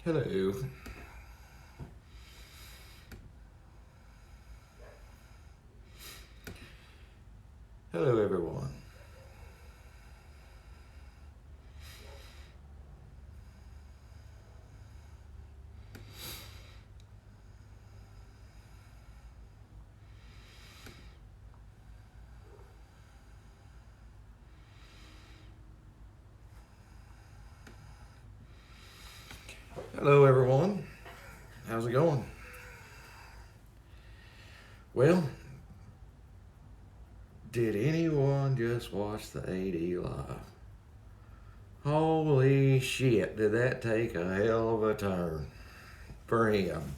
Hello. Hello, everyone. Hello, everyone. How's it going? Well, did anyone just watch the AD live? Holy shit, did that take a hell of a turn for him?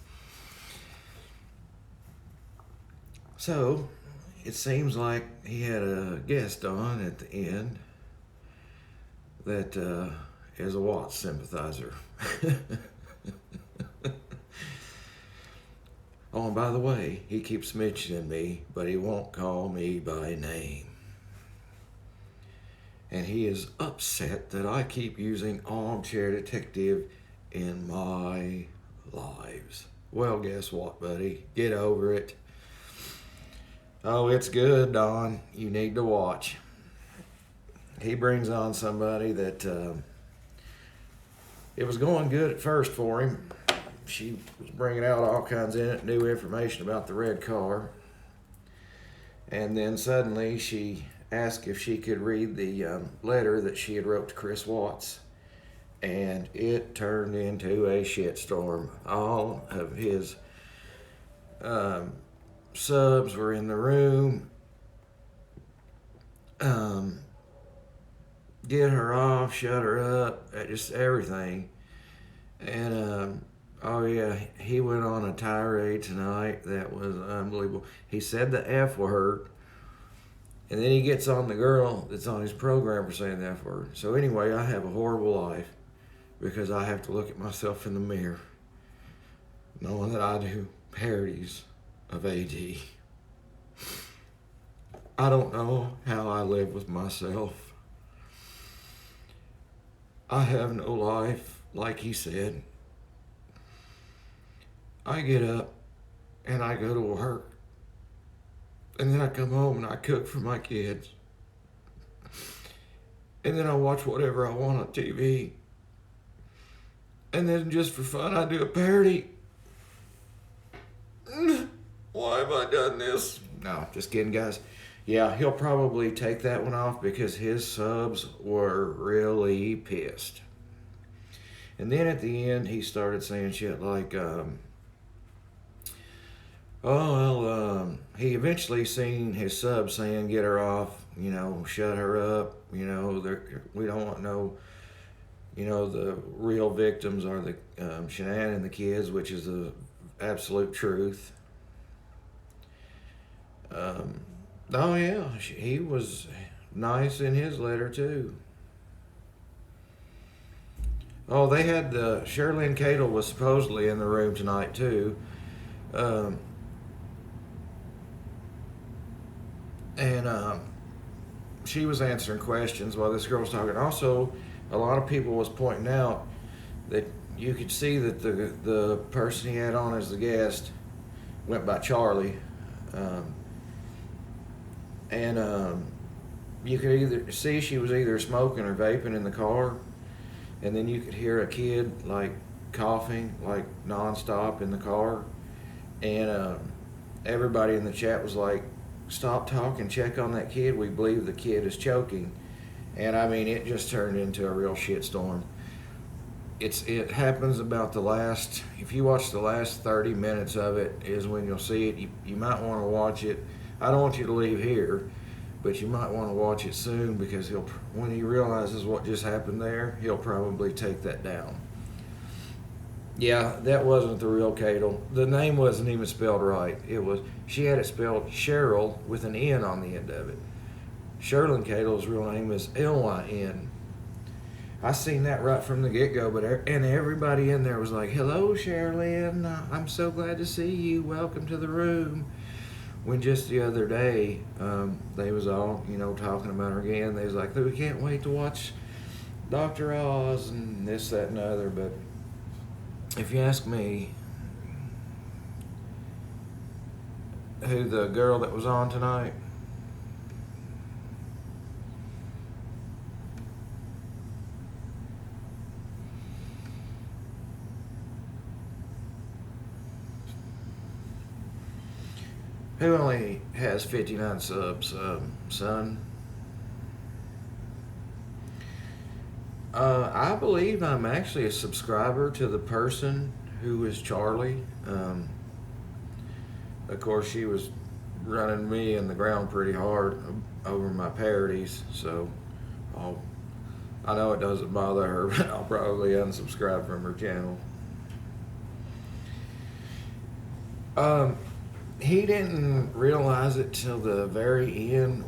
So, it seems like he had a guest on at the end that is a Watts sympathizer. Oh, and by the way, he keeps mentioning me, but he won't call me by name. And he is upset that I keep using Armchair Detective in my lives. Well, guess what, buddy? Get over it. Oh, it's good, Don. You need to watch. He brings on somebody that it was going good at first for him. She was bringing out all kinds of new information about the red car. And then suddenly she asked if she could read the letter that she had wrote to Chris Watts. And it turned into a shitstorm. All of his subs were in the room. Get her off, shut her up, just everything. And oh yeah, he went on a tirade tonight that was unbelievable. He said the F word, and then he gets on the girl that's on his program for saying the F word. So anyway, I have a horrible life because I have to look at myself in the mirror, knowing that I do parodies of AD. I don't know how I live with myself. I have no life, like he said. I get up and I go to work, and then I come home and I cook for my kids, and then I watch whatever I want on TV, and then just for fun I do a parody. Why have I done this? No, just kidding, guys. Yeah, he'll probably take that one off because his subs were really pissed. And then at the end, he started saying shit like, he eventually seen his sub saying, get her off, shut her up, we don't want no, the real victims are the Shanann and the kids, which is the absolute truth. Oh yeah, he was nice in his letter too. Oh, they had Sherilyn Cadle was supposedly in the room tonight too, um, and she was answering questions while this girl was talking. Also, a lot of people was pointing out that you could see that the person he had on as the guest went by Charlie. Um, and you could either see she was either smoking or vaping in the car, and then you could hear a kid like coughing like nonstop in the car, and everybody in the chat was like, "Stop talking, check on that kid. We believe the kid is choking," and I mean it just turned into a real shitstorm. It happens about the last. If you watch the last 30 minutes of it, is when you'll see it. You might want to watch it. I don't want you to leave here, but you might want to watch it soon because when he realizes what just happened there, he'll probably take that down. Yeah, that wasn't the real Cadle. The name wasn't even spelled right. She had it spelled Cheryl with an N on the end of it. Sherilyn Cadle's real name is Lyn. I seen that right from the get-go, and everybody in there was like, "Hello, Sherilyn. I'm so glad to see you. Welcome to the room." When just the other day, they was all, talking about her again. They was like, "We can't wait to watch Dr. Oz and this, that, and the other." But if you ask me, who the girl that was on tonight, who only has 59 subs, son? I believe I'm actually a subscriber to the person who is Charlie. Of course, she was running me in the ground pretty hard over my parodies, so I know it doesn't bother her, but I'll probably unsubscribe from her channel. He didn't realize it till the very end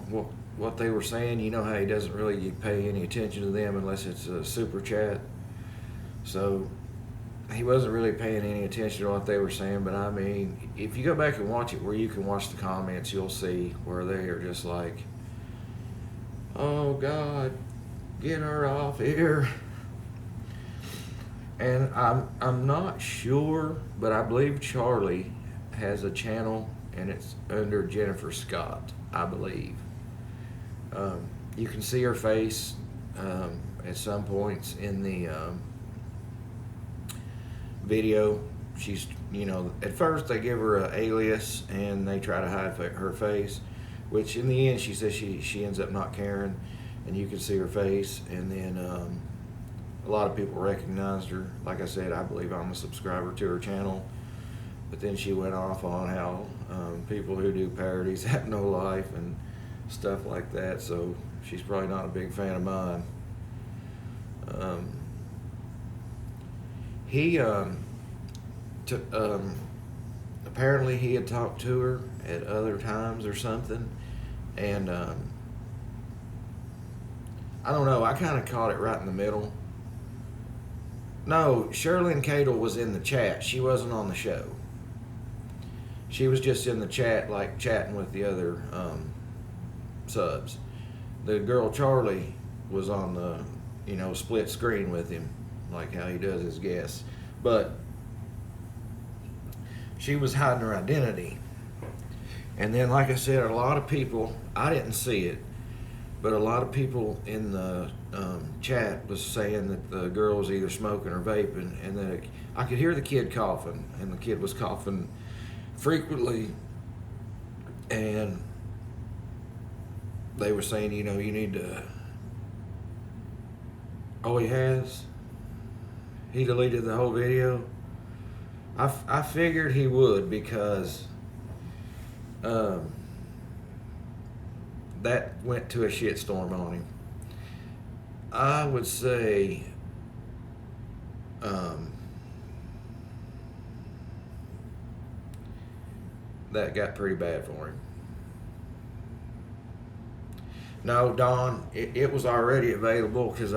what they were saying. You know how he doesn't really pay any attention to them unless it's a super chat. So he wasn't really paying any attention to what they were saying. But I mean, if you go back and watch it where you can watch the comments, you'll see where they are just like, "Oh God, get her off here." And I'm not sure, but I believe Charlie has a channel and it's under Jennifer Scott, I believe. You can see her face at some points in the video. She's, at first they give her an alias and they try to hide her face, which in the end she says she ends up not caring, and you can see her face. And then a lot of people recognized her. Like I said, I believe I'm a subscriber to her channel. But then she went off on how people who do parodies have no life and stuff like that. So she's probably not a big fan of mine. He apparently he had talked to her at other times or something, and I don't know. I kind of caught it right in the middle. No, Shirley and Cadle was in the chat. She wasn't on the show. She was just in the chat, like chatting with the other subs. The girl Charlie was on the, split screen with him, like how he does his guests. But she was hiding her identity. And then, like I said, a lot of people, I didn't see it, but a lot of people in the chat was saying that the girl was either smoking or vaping, and that I could hear the kid coughing, and the kid was coughing frequently, and they were saying, you need to. Oh, he has? He deleted the whole video? I figured he would, because that went to a shitstorm on him. I would say that got pretty bad for him. No, Don, it was already available because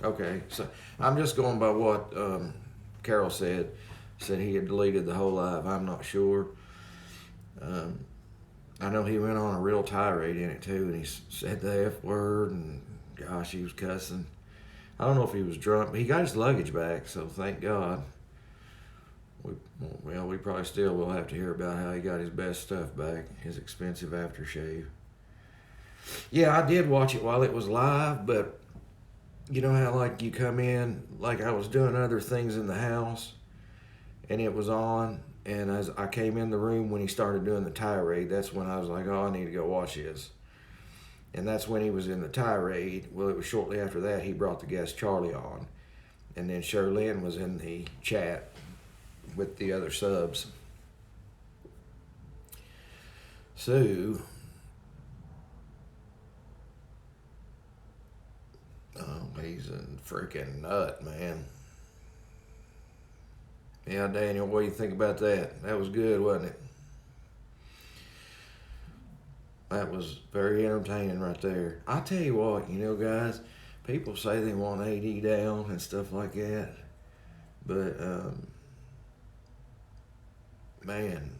okay, so I'm just going by what Carol said he had deleted the whole live. I'm not sure. I know he went on a real tirade in it too, and he said the F word, and gosh, he was cussing. I don't know if he was drunk, but he got his luggage back, so thank God. We probably still will have to hear about how he got his best stuff back, his expensive aftershave. Yeah, I did watch it while it was live, but you know how like you come in, like I was doing other things in the house, and it was on, and as I came in the room when he started doing the tirade, that's when I was like, oh, I need to go watch this. And that's when he was in the tirade. Well, it was shortly after that he brought the guest Charlie on, and then Sherlyn was in the chat with the other subs. So, he's a freaking nut, man. Yeah, Daniel, what do you think about that? That was good, wasn't it? That was very entertaining right there. I'll tell you what, guys, people say they want AD down and stuff like that, but man,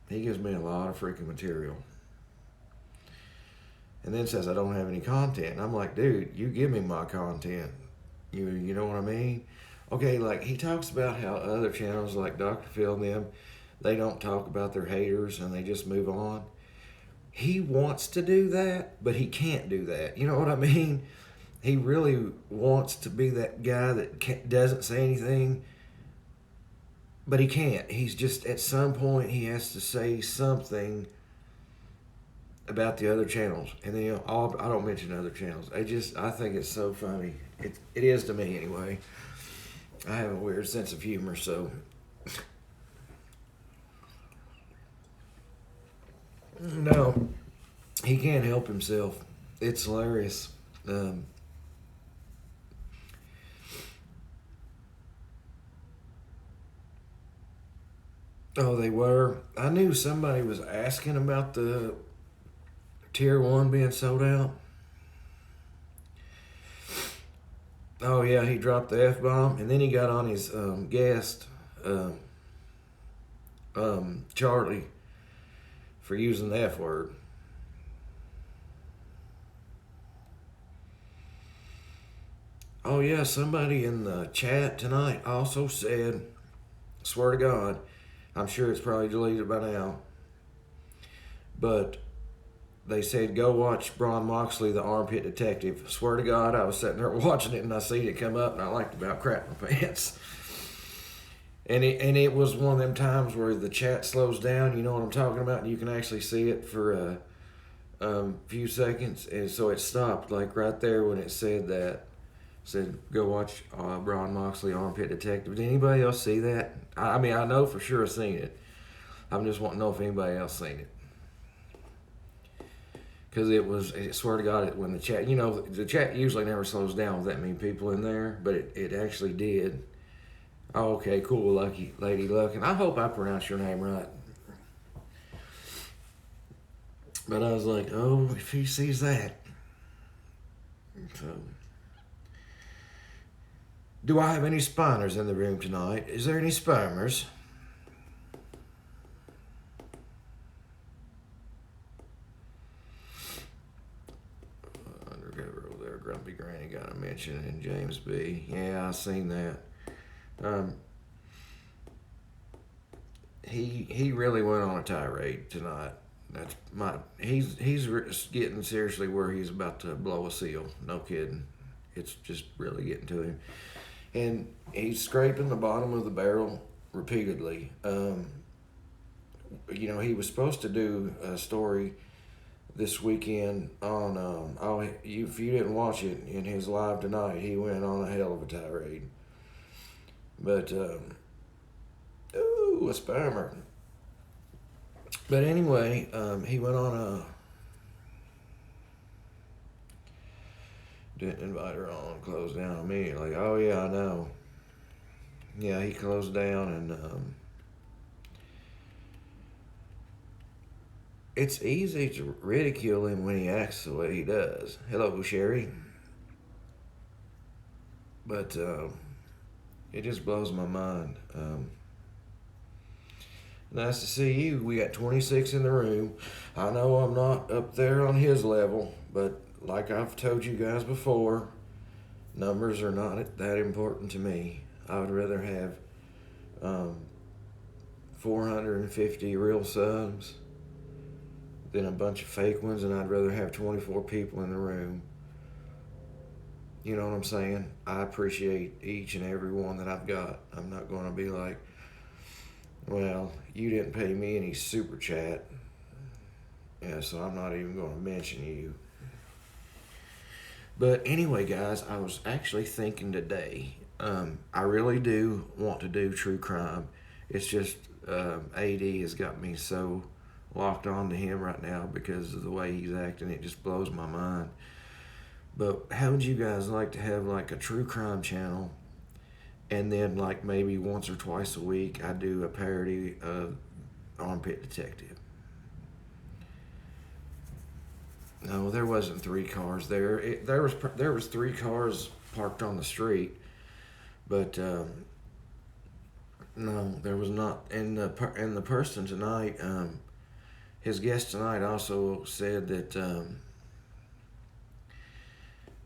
he gives me a lot of freaking material. And then says I don't have any content. And I'm like, dude, you give me my content. You know what I mean? Okay, like he talks about how other channels like Dr. Phil and them, they don't talk about their haters and they just move on. He wants to do that, but he can't do that. You know what I mean? He really wants to be that guy that doesn't say anything, but he can't. He's just at some point he has to say something about the other channels, and then I don't mention other channels. I think it's so funny. It is to me anyway. I have a weird sense of humor, so no, he can't help himself. It's hilarious. Um, oh, they were. I knew somebody was asking about the Tier 1 being sold out. Oh, yeah, he dropped the F bomb, and then he got on his guest, um, Charlie, for using the F word. Oh, yeah, somebody in the chat tonight also said, swear to God, I'm sure it's probably deleted by now, but they said go watch Braun Moxley, the Armpit Detective. Swear to God, I was sitting there watching it and I seen it come up and I liked about crap my pants. And it was one of them times where the chat slows down. You know what I'm talking about, and you can actually see it for a few seconds, and so it stopped like right there when it said that. Said go watch Braun Moxley, Armpit Detective. Did anybody else see that? I mean, I know for sure I've seen it. I'm just wanting to know if anybody else seen it. Because I swear to God, when the chat, the chat usually never slows down with that many people in there, but it actually did. Oh, okay, cool, Lucky Lady Luck. And I hope I pronounced your name right. But I was like, oh, if he sees that. So, do I have any spiners in the room tonight? Is there any spiners? Undercover over there, Grumpy Granny got a mention, and James B. Yeah, I seen that. He really went on a tirade tonight. He's getting seriously where he's about to blow a seal. No kidding. It's just really getting to him. And he's scraping the bottom of the barrel repeatedly. He was supposed to do a story this weekend on, if you didn't watch it in his live tonight, he went on a hell of a tirade. But, ooh, a spammer. But anyway, he went on didn't invite her on, closed down immediately. Oh, yeah, I know. Yeah, he closed down, and it's easy to ridicule him when he acts the way he does. Hello, Sherry. But it just blows my mind. Nice to see you. We got 26 in the room. I know I'm not up there on his level, but like I've told you guys before, numbers are not that important to me. I would rather have 450 real subs than a bunch of fake ones, and I'd rather have 24 people in the room. You know what I'm saying? I appreciate each and every one that I've got. I'm not going to be like, well, you didn't pay me any super chat. Yeah, so I'm not even going to mention you. But anyway, guys, I was actually thinking today, I really do want to do true crime. It's just AD has got me so locked on to him right now because of the way he's acting. It just blows my mind. But how would you guys like to have like a true crime channel, and then like maybe once or twice a week I do a parody of Armpit Detective? No, there wasn't 3 cars there. There was 3 cars parked on the street, but no, there was not. And the person tonight, his guest tonight also said that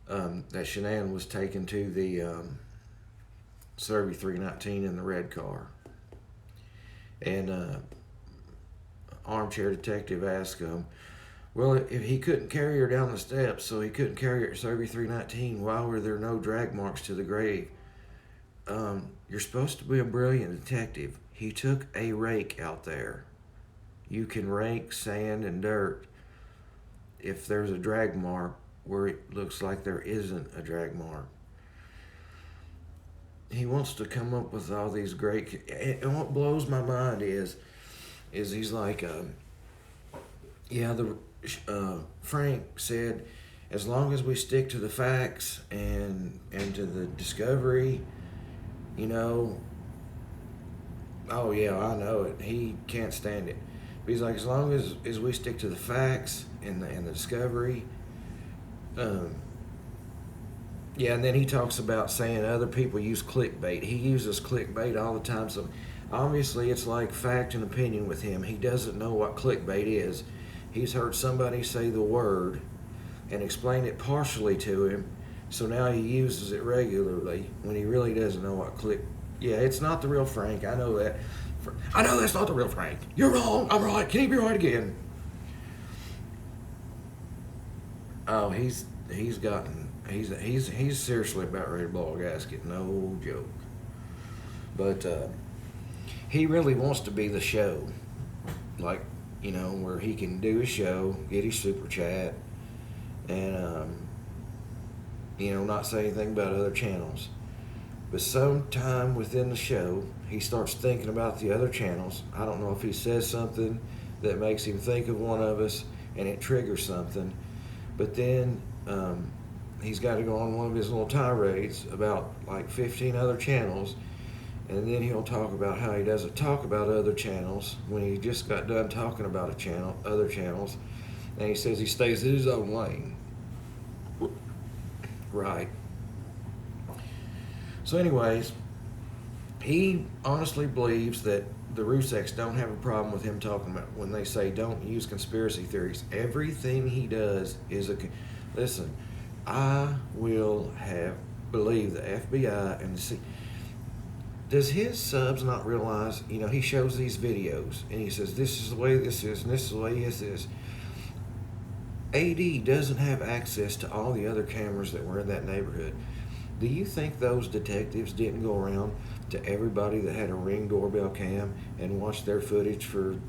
that Shanann was taken to the Survey 319 in the red car. And Armchair Detective asked him, well, if he couldn't carry her down the steps, so he couldn't carry her at Survey 319, why were there no drag marks to the grave? You're supposed to be a brilliant detective. He took a rake out there. You can rake sand and dirt if there's a drag mark where it looks like there isn't a drag mark. He wants to come up with all these great, and what blows my mind is he's like, Frank said, as long as we stick to the facts and to the discovery, you know, oh yeah, I know it. He can't stand it. But he's like, as long as we stick to the facts and the discovery, yeah, and then he talks about saying other people use clickbait. He uses clickbait all the time. So obviously it's like fact and opinion with him. He doesn't know what clickbait is. He's heard somebody say the word and explain it partially to him. So now he uses it regularly when he really doesn't know what Yeah, it's not the real Frank. I know that. I know that's not the real Frank. You're wrong. I'm right. Can he be right again? Oh, he's seriously about ready to blow a gasket. No joke. But he really wants to be the show, like, you know, where he can do his show, get his super chat, and you know, not say anything about other channels. But sometime within the show, he starts thinking about the other channels. I don't know if he says something that makes him think of one of us, and it triggers something. But then he's got to go on one of his little tirades about like 15 other channels, and then he'll talk about how he doesn't talk about other channels when he just got done talking about other channels, and he says he stays in his own lane. Right. So anyways, he honestly believes that the Ruseks don't have a problem with him talking about when they say don't use conspiracy theories. Everything he does is listen, I will believe the FBI and the C. Does his subs not realize, you know, he shows these videos and he says this is the way this is and this is the way this is. AD doesn't have access to all the other cameras that were in that neighborhood. Do you think those detectives didn't go around to everybody that had a Ring doorbell cam and watch their footage for,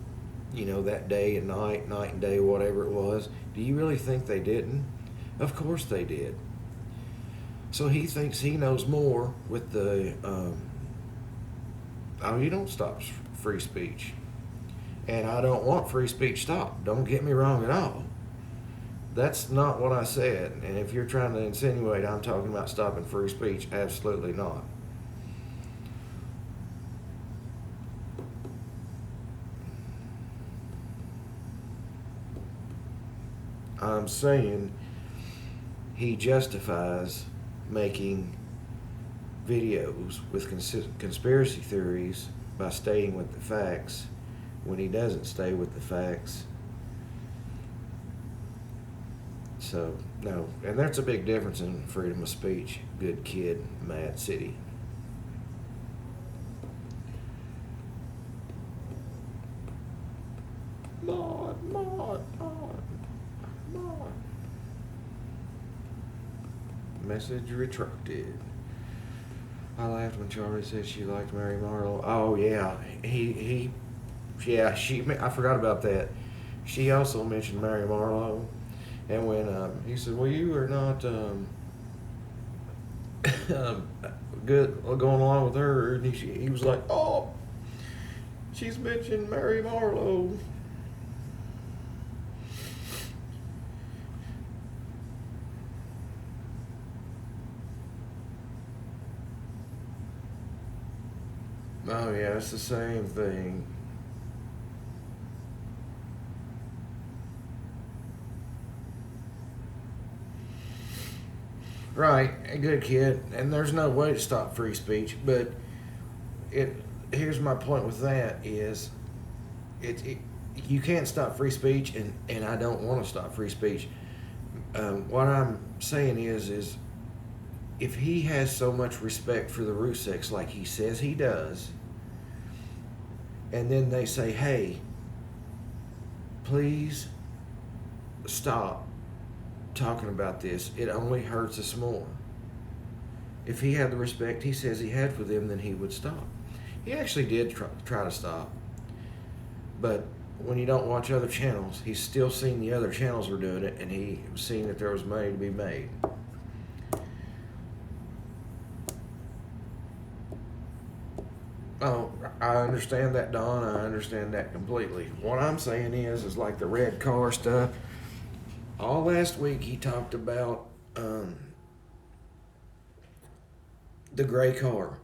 you know, that day and night and day, whatever it was? Do you really think they didn't? Of course they did. So he thinks he knows more with the, you don't stop free speech. And I don't want free speech stopped. Don't get me wrong at all. That's not what I said. And if you're trying to insinuate I'm talking about stopping free speech, absolutely not. I'm saying he justifies making videos with conspiracy theories by staying with the facts when he doesn't stay with the facts. So, no. And that's a big difference in freedom of speech. Good kid, Mad City. Maud. Message retracted. I laughed when Charlie said she liked Mary Marlowe. Oh, yeah. I forgot about that. She also mentioned Mary Marlowe. And when he said, well, you are not good going along with her, and he was like, oh, she's mentioned Mary Marlowe. Oh, yeah, it's the same thing. Right, a good kid, and there's no way to stop free speech. But here's my point with that is, you can't stop free speech, and I don't want to stop free speech. What I'm saying is if he has so much respect for the Ruseks like he says he does, and then they say, hey, please stop talking about this, it only hurts us more. If he had the respect he says he had for them, then he would stop. He actually did try to stop. But when you don't watch other channels, he's still seen the other channels were doing it, and he seen that there was money to be made. Oh, I understand that, Don. I understand that completely. What I'm saying is like the red car stuff. All last week he talked about the gray car.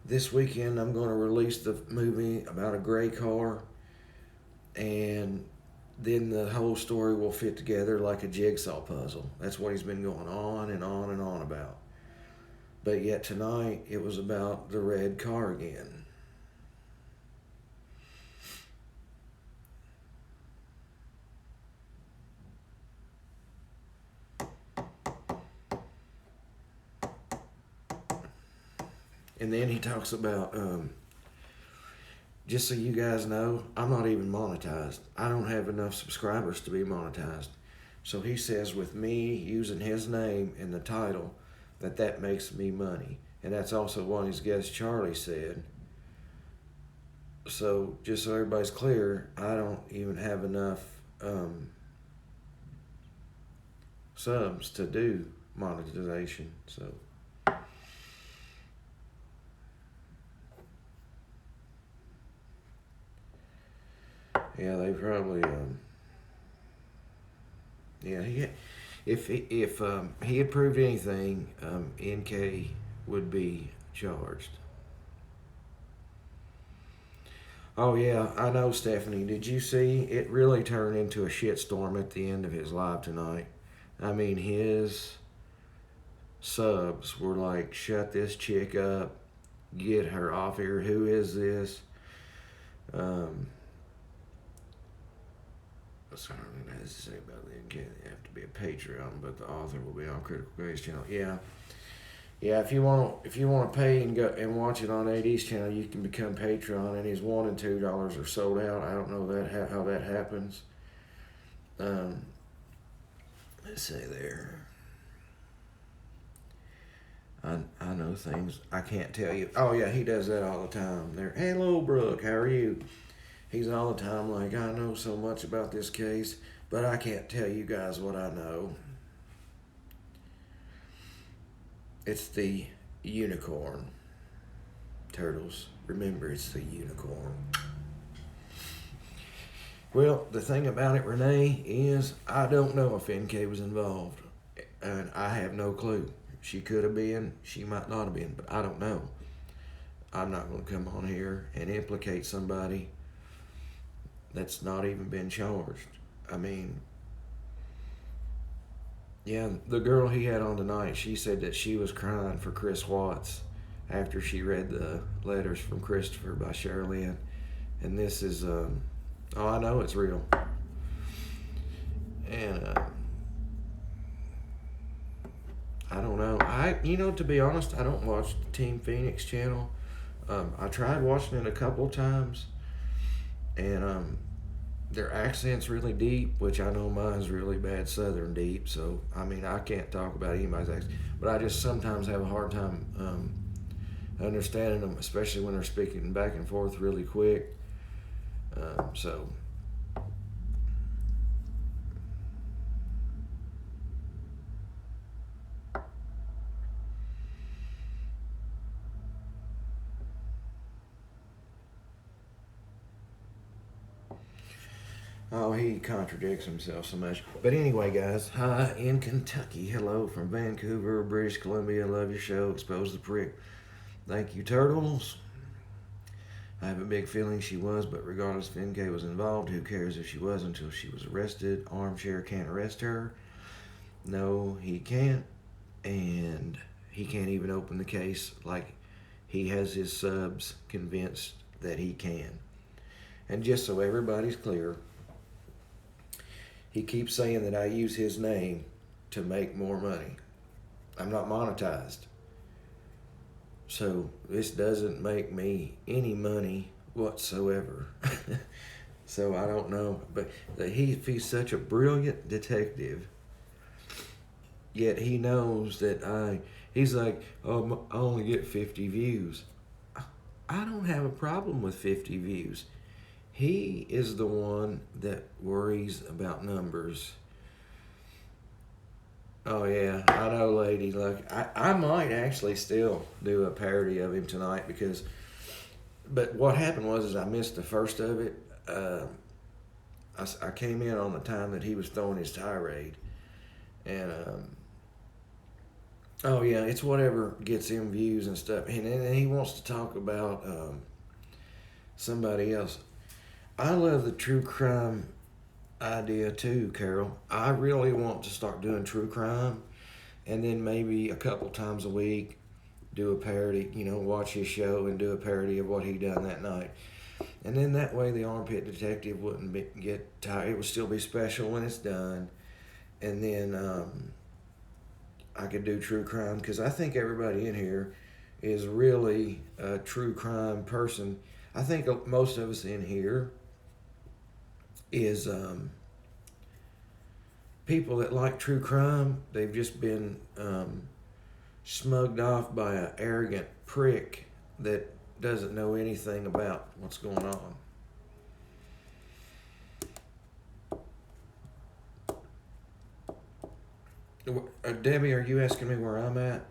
This weekend I'm going to release the movie about a gray car, and then the whole story will fit together like a jigsaw puzzle. That's what he's been going on and on and on about. But yet tonight it was about the red car again. And then he talks about, just so you guys know, I'm not even monetized. I don't have enough subscribers to be monetized. So he says with me using his name in the title, that makes me money. And that's also what his guest Charlie said. So just so everybody's clear, I don't even have enough subs to do monetization. So yeah, they probably if he had proved anything, NK would be charged. Oh yeah, I know, Stephanie. Did you see? It really turned into a shitstorm at the end of his live tonight. I mean, his subs were like, "Shut this chick up, get her off here. Who is this?" What's has to say about the NK? They have to be a Patreon, but the author will be on Critical Grace channel. Yeah. Yeah, if you want to pay and go and watch it on AD's channel, you can become Patreon, and his $1 and $2 are sold out. I don't know how that happens. Let's see there. I know things I can't tell you. Oh yeah, he does that all the time. There, hello Brooke, how are you? He's all the time like, I know so much about this case, but I can't tell you guys what I know. It's the unicorn. Turtles, remember, it's the unicorn. Well, the thing about it, Renee, is I don't know if NK was involved. And I have no clue. She could have been, she might not have been, but I don't know. I'm not going to come on here and implicate somebody that's not even been charged. I mean, yeah, the girl he had on tonight, she said that she was crying for Chris Watts after she read the letters from Christopher by Sherilyn. And this is, oh, I know it's real. And I don't know. To be honest, I don't watch the Team Phoenix channel. I tried watching it a couple times, and their accent's really deep, which I know mine's really bad Southern deep. So I mean, I can't talk about anybody's accent, but I just sometimes have a hard time understanding them, especially when they're speaking back and forth really quick. So. Oh, he contradicts himself so much. But anyway, guys, hi in Kentucky. Hello from Vancouver, British Columbia. Love your show. Expose the prick. Thank you, Turtles. I have a big feeling she was, but regardless if NK was involved, who cares if she was until she was arrested? Armchair can't arrest her. No, he can't. And he can't even open the case like he has his subs convinced that he can. And just so everybody's clear, he keeps saying that I use his name to make more money. I'm not monetized. So this doesn't make me any money whatsoever. So I don't know. But he's such a brilliant detective, yet he knows that he's like, oh, I only get 50 views. I don't have a problem with 50 views. He is the one that worries about numbers. Oh yeah, I know, lady. Look, I might actually still do a parody of him tonight but what happened was I missed the first of it. I came in on the time that he was throwing his tirade, and oh yeah, it's whatever gets him views and stuff. And he wants to talk about somebody else. I love the true crime idea too, Carol. I really want to start doing true crime, and then maybe a couple times a week do a parody. Watch his show and do a parody of what he done that night. And then that way the Armchair Detective wouldn't get tired. It would still be special when it's done. And then I could do true crime, because I think everybody in here is really a true crime person. I think most of us in here is people that like true crime. They've just been smugged off by an arrogant prick that doesn't know anything about what's going on. Debbie, are you asking me where I'm at?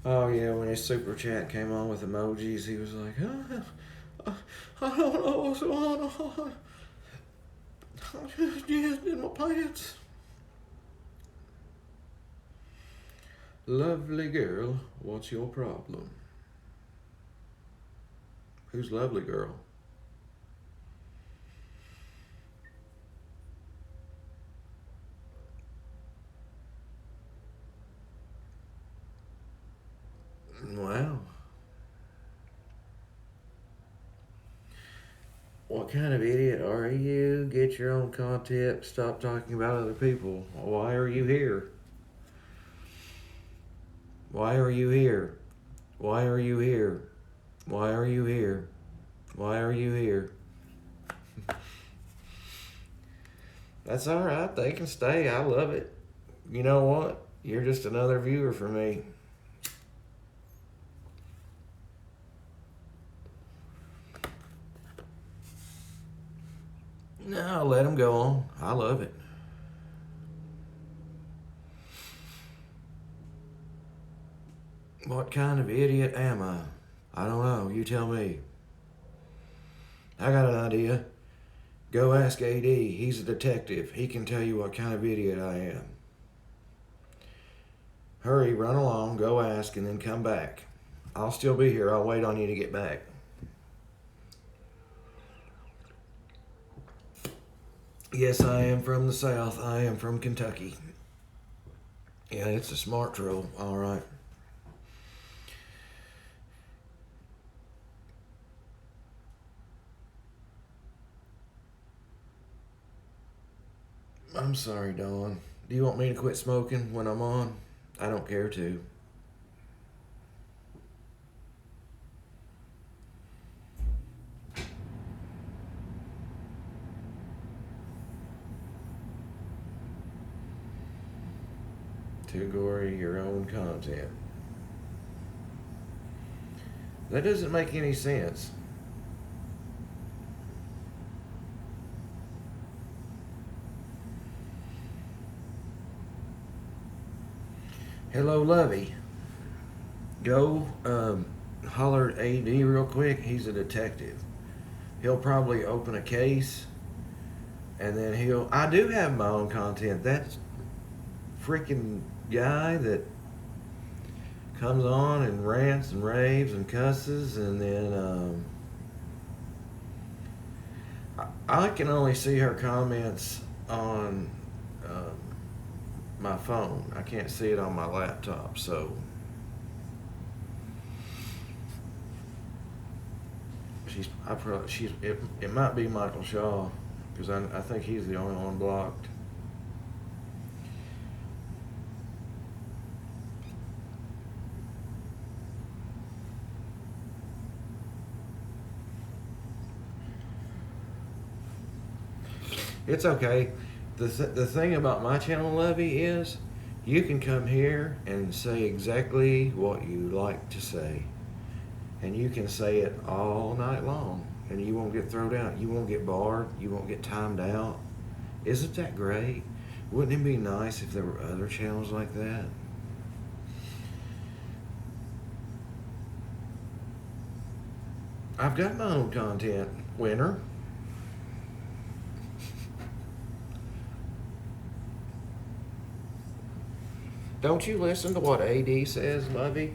Oh yeah, when his super chat came on with emojis, he was like, I don't know what's going on. I just jizzed in my pants. Lovely girl, what's your problem? Who's lovely girl? Wow. What kind of idiot are you? Get your own content. Stop talking about other people. Why are you here? Why are you here? Why are you here? Why are you here? Why are you here? That's all right. They can stay. I love it. You know what? You're just another viewer for me. No, let them go on. I love it. What kind of idiot am I? I don't know. You tell me. I got an idea. Go ask AD. He's a detective. He can tell you what kind of idiot I am. Hurry, run along, go ask, and then come back. I'll still be here. I'll wait on you to get back. Yes, I am from the South. I am from Kentucky. Yeah, it's a smart troll. All right. I'm sorry, Dawn. Do you want me to quit smoking when I'm on? I don't care to. Too gory, your own content. That doesn't make any sense. Hello, Lovey. Go holler at AD real quick. He's a detective. He'll probably open a case, and then I do have my own content. That freaking guy that comes on and rants and raves and cusses, and then I can only see her comments on my phone. I can't see it on my laptop, so It might be Michael Shaw, because I think he's the only one blocked. It's okay. The thing about my channel, Lovey, is you can come here and say exactly what you like to say. And you can say it all night long. And you won't get thrown out. You won't get barred. You won't get timed out. Isn't that great? Wouldn't it be nice if there were other channels like that? I've got my own content, winner. Don't you listen to what AD says, Lovey?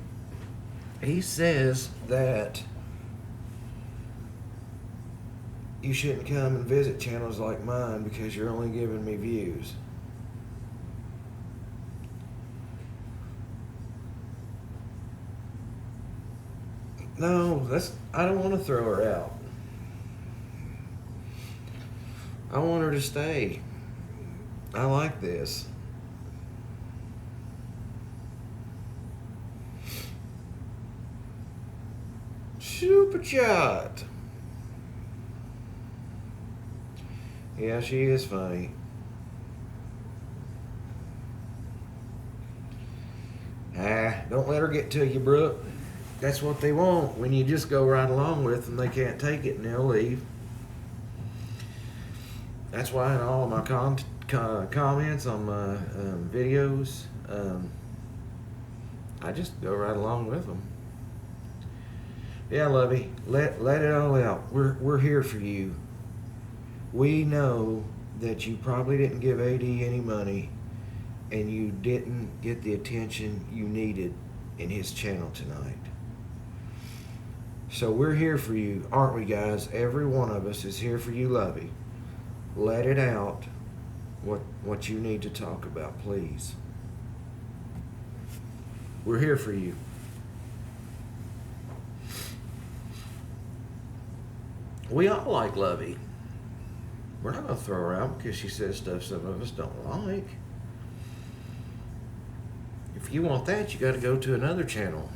He says that you shouldn't come and visit channels like mine because you're only giving me views. No, I don't want to throw her out. I want her to stay. I like this. Super chat. Yeah, she is funny. Don't let her get to you, Brooke. That's what they want. When you just go right along with them, they can't take it and they'll leave. That's why in all of my comments on my videos, I just go right along with them. Yeah, Lovey, let it all out. We're here for you. We know that you probably didn't give AD any money and you didn't get the attention you needed in his channel tonight. So we're here for you, aren't we, guys? Every one of us is here for you, Lovey. Let it out what you need to talk about, please. We're here for you. We all like Lovey. We're not going to throw her out because she says stuff some of us don't like. If you want that, you got to go to another channel.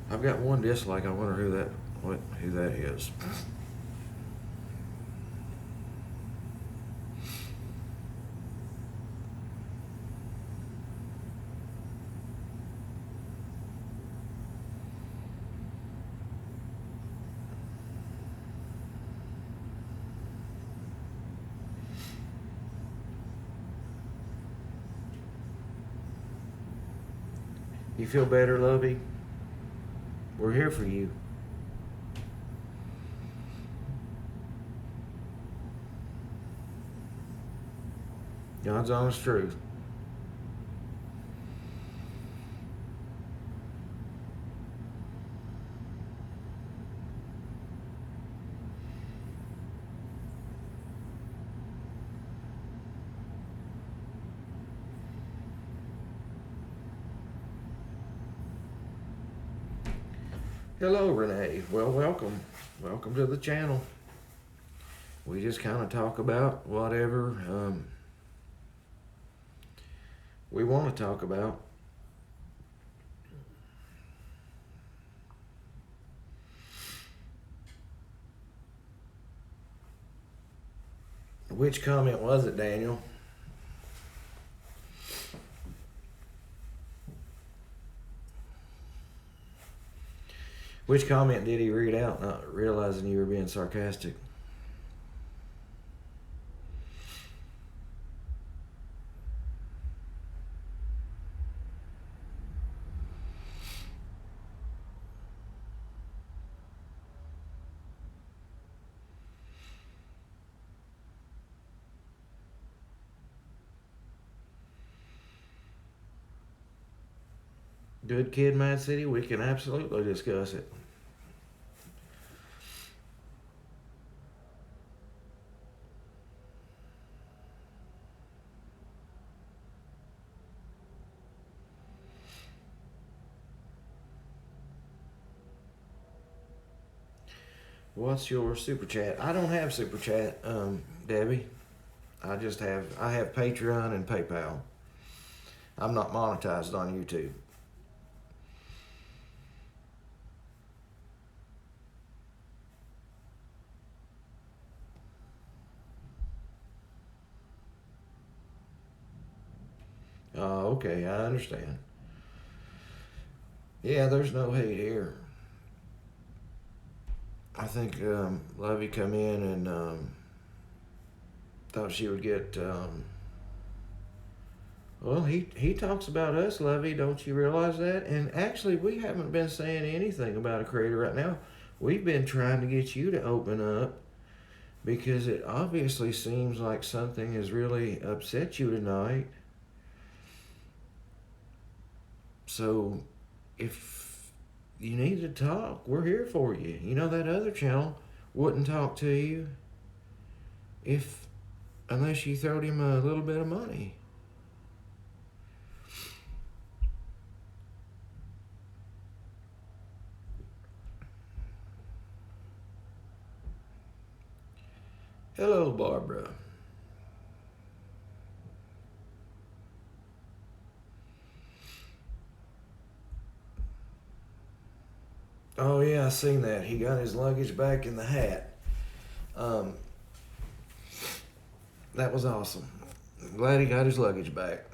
I've got one dislike. I wonder who that is. You feel better, Lovey? We're here for you. God's honest truth. Hello, Renee. Well, welcome. Welcome to the channel. We just kind of talk about whatever we want to talk about. Which comment was it, Daniel? Which comment did he read out, not realizing you were being sarcastic? Good kid, Mad City, we can absolutely discuss it. What's your super chat? I don't have super chat, Debbie. I have Patreon and PayPal. I'm not monetized on YouTube. Okay, I understand. Yeah, there's no hate here. I think Lovey come in and thought she would get. Well, he talks about us, Lovey. Don't you realize that? And actually, we haven't been saying anything about a creator right now. We've been trying to get you to open up because it obviously seems like something has really upset you tonight. So, if you need to talk, we're here for you. You know that other channel wouldn't talk to you if unless you throwed him a little bit of money. Hello, Barbara. Oh yeah, I seen that. He got his luggage back in the hat. That was awesome. I'm glad he got his luggage back.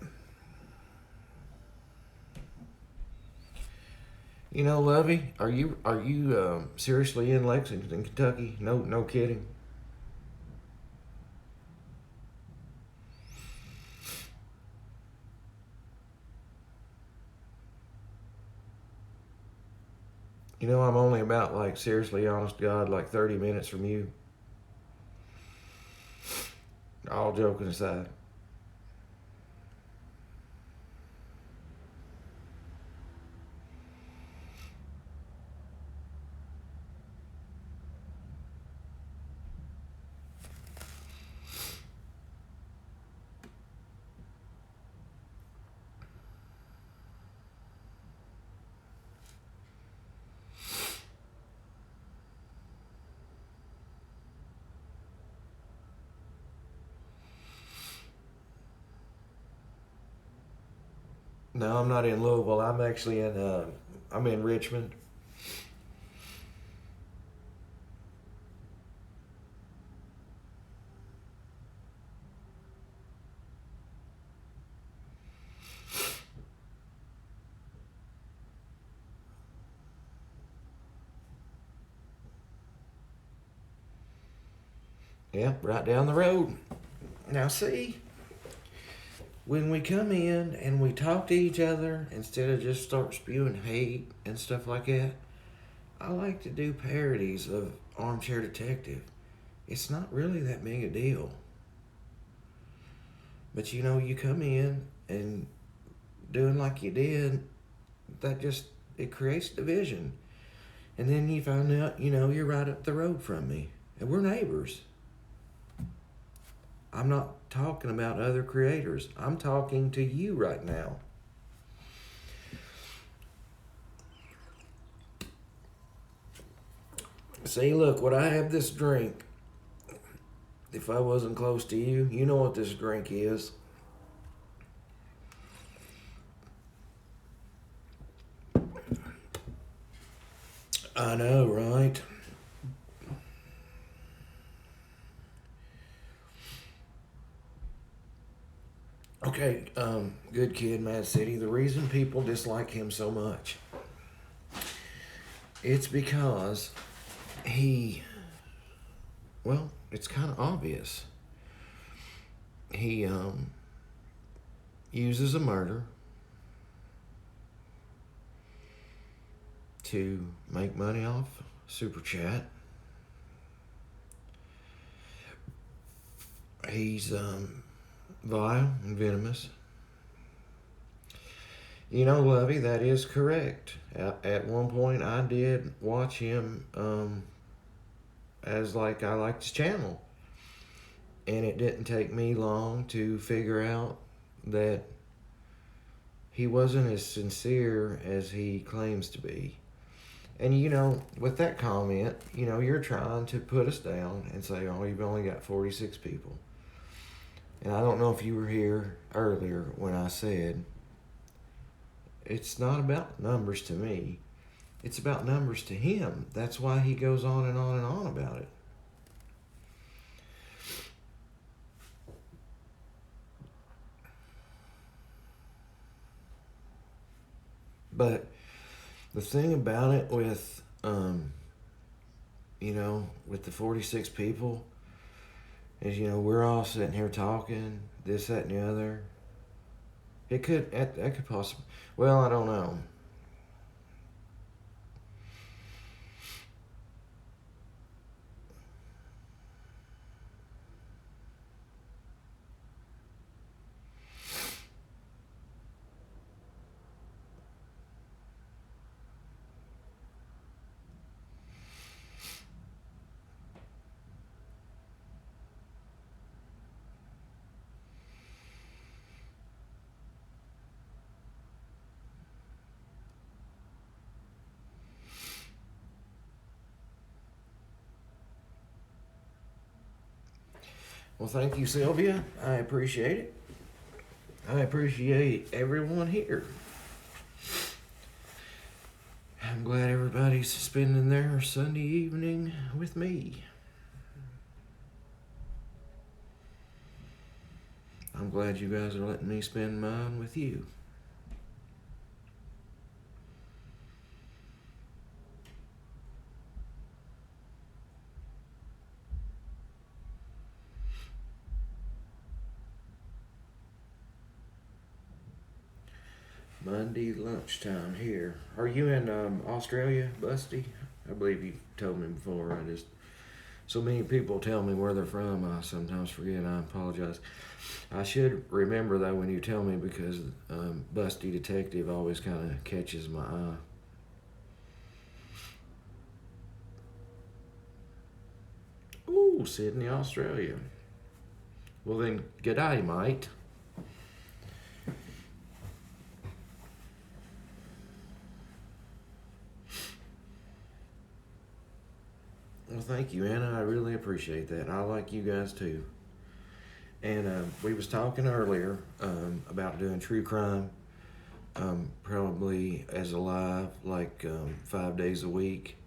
You know, Lovey, are you seriously in Lexington, Kentucky? No kidding. You know, I'm only about like seriously, honest to God, like 30 minutes from you. All joking aside. No, I'm not in Louisville. I'm actually I'm in Richmond. Yep, right down the road. Now see, when we come in and we talk to each other instead of just start spewing hate and stuff like that, I like to do parodies of Armchair Detective. It's not really that big a deal. But you know, you come in and doing like you did, that just it creates division. And then you find out, you know, you're right up the road from me. And we're neighbors. I'm not talking about other creators. I'm talking to you right now. See, look, would I have this drink if I wasn't close to you? You know what this drink is. I know, right? Okay, good kid, Mad City. The reason people dislike him so much, it's because he, well, it's kind of obvious. He uses a murder to make money off Super Chat. He's vile and venomous. You know, Lovey, that is correct. At one point, I did watch him as like I liked his channel, and it didn't take me long to figure out that he wasn't as sincere as he claims to be. And you know, with that comment, you know, you're trying to put us down and say, oh, you've only got 46 people. And I don't know if you were here earlier when I said it's not about numbers to me, it's about numbers to him. That's why he goes on and on and on about it. But the thing about it with, you know, with the 46 people is, you know, we're all sitting here talking, this, that, and the other. That could possibly, well, I don't know. Well, thank you, Sylvia. I appreciate it. I appreciate everyone here. I'm glad everybody's spending their Sunday evening with me. I'm glad you guys are letting me spend mine with you. Monday lunchtime here. Are you in Australia, Busty? I believe you told me before. I just so many people tell me where they're from. I sometimes forget. I apologize. I should remember though when you tell me because Busty Detective always kind of catches my eye. Ooh, Sydney, Australia. Well then, g'day, mate. Well, thank you, Anna. I really appreciate that. I like you guys too. And we was talking earlier about doing true crime, probably as a live, like 5 days a week,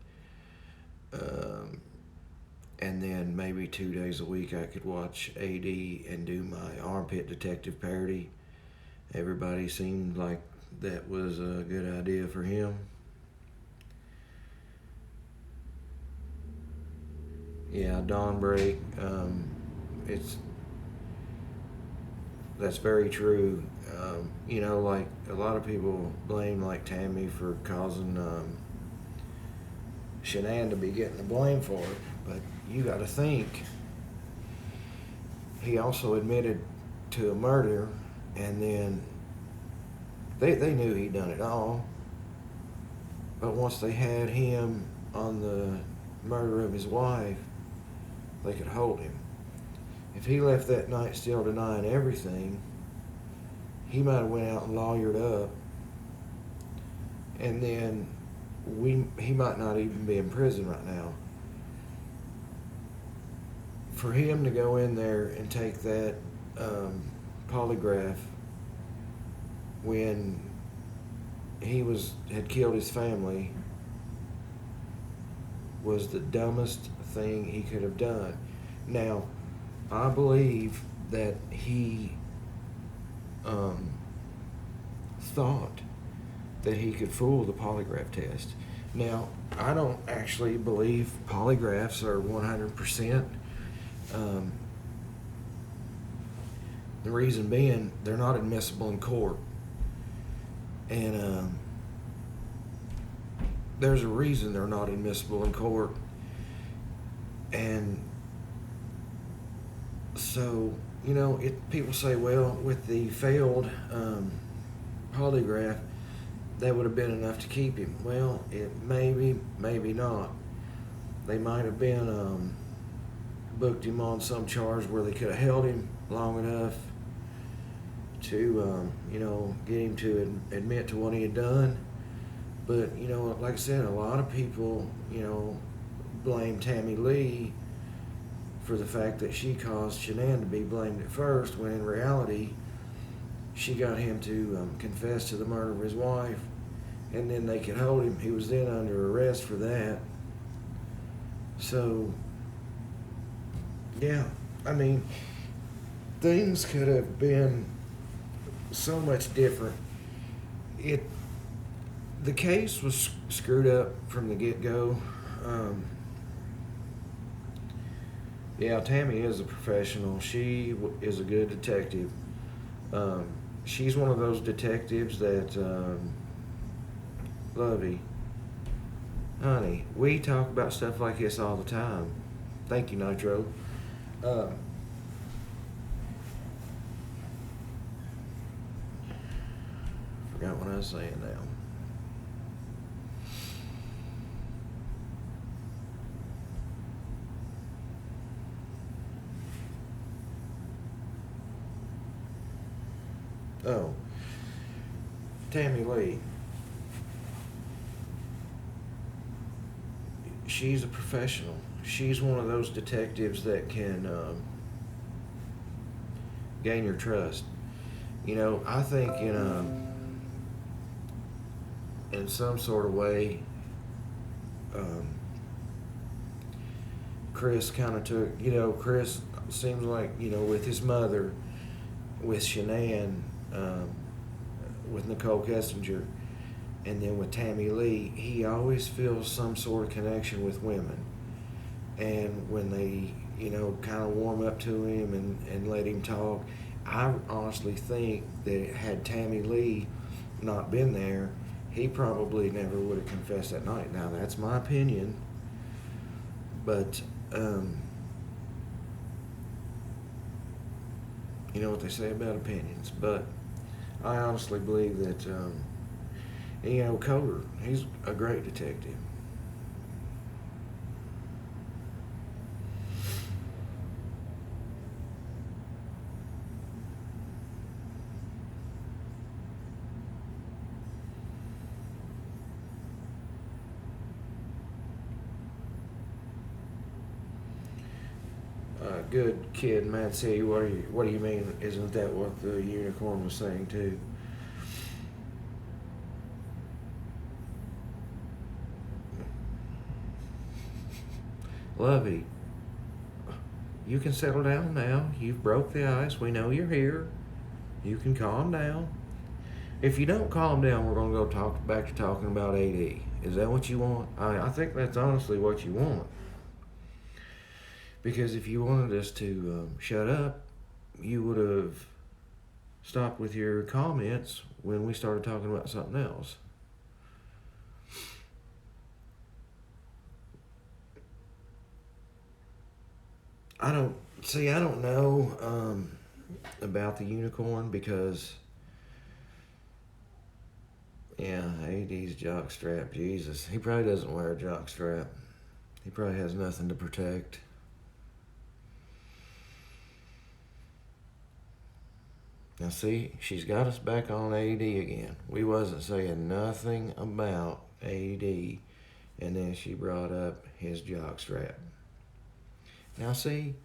um, and then maybe 2 days a week I could watch AD and do my Armpit Detective parody. Everybody seemed like that was a good idea for him. Yeah, dawn break. It's That's very true. You know, like a lot of people blame like Tammy for causing Shanann to be getting the blame for it, but you got to think he also admitted to a murder, and then they knew he'd done it all. But once they had him on the murder of his wife, they could hold him. If he left that night still denying everything, he might have went out and lawyered up, and then he might not even be in prison right now. For him to go in there and take that polygraph when had killed his family was the dumbest thing he could have done. Now, I believe that he thought that he could fool the polygraph test. Now, I don't actually believe polygraphs are 100%. The reason being, they're not admissible in court. And there's a reason they're not admissible in court. And so, you know, people say, well, with the failed polygraph, that would have been enough to keep him. Well, it maybe not. They might have been booked him on some charge where they could have held him long enough to, you know, get him to admit to what he had done. But, like I said, a lot of people, blame Tammy Lee for the fact that she caused Shanann to be blamed at first, when in reality, she got him to confess to the murder of his wife, and then they could hold him. He was then under arrest for that. So, yeah, I mean, things could have been so much different. The case was screwed up from the get-go. Yeah, Tammy is a professional. She is a good detective. She's one of those detectives that, Lovey, honey, we talk about stuff like this all the time. Thank you, Nitro. Forgot what I was saying now. Oh, Tammy Lee. She's a professional. She's one of those detectives that can gain your trust. I think in some sort of way, Chris kind of took. Chris seems like with his mother, with Shanann, with Nicole Kessinger, and then with Tammy Lee, he always feels some sort of connection with women. And when they, kind of warm up to him and let him talk, I honestly think that had Tammy Lee not been there, he probably never would have confessed that night. Now, that's my opinion. But, you know what they say about opinions. But I honestly believe that, Coder, he's a great detective. Good kid, Matt C. What do you mean? Isn't that what the unicorn was saying too? Lovey, you can settle down now. You've broke the ice. We know you're here. You can calm down. If you don't calm down, we're going to go back to talking about AD. Is that what you want? I think that's honestly what you want. Because if you wanted us to shut up, you would have stopped with your comments when we started talking about something else. I don't know about the unicorn because, yeah, AD's jockstrap, Jesus. He probably doesn't wear a jockstrap. He probably has nothing to protect. Now see, she's got us back on AD again. We wasn't saying nothing about AD, and then she brought up his jockstrap. Now see,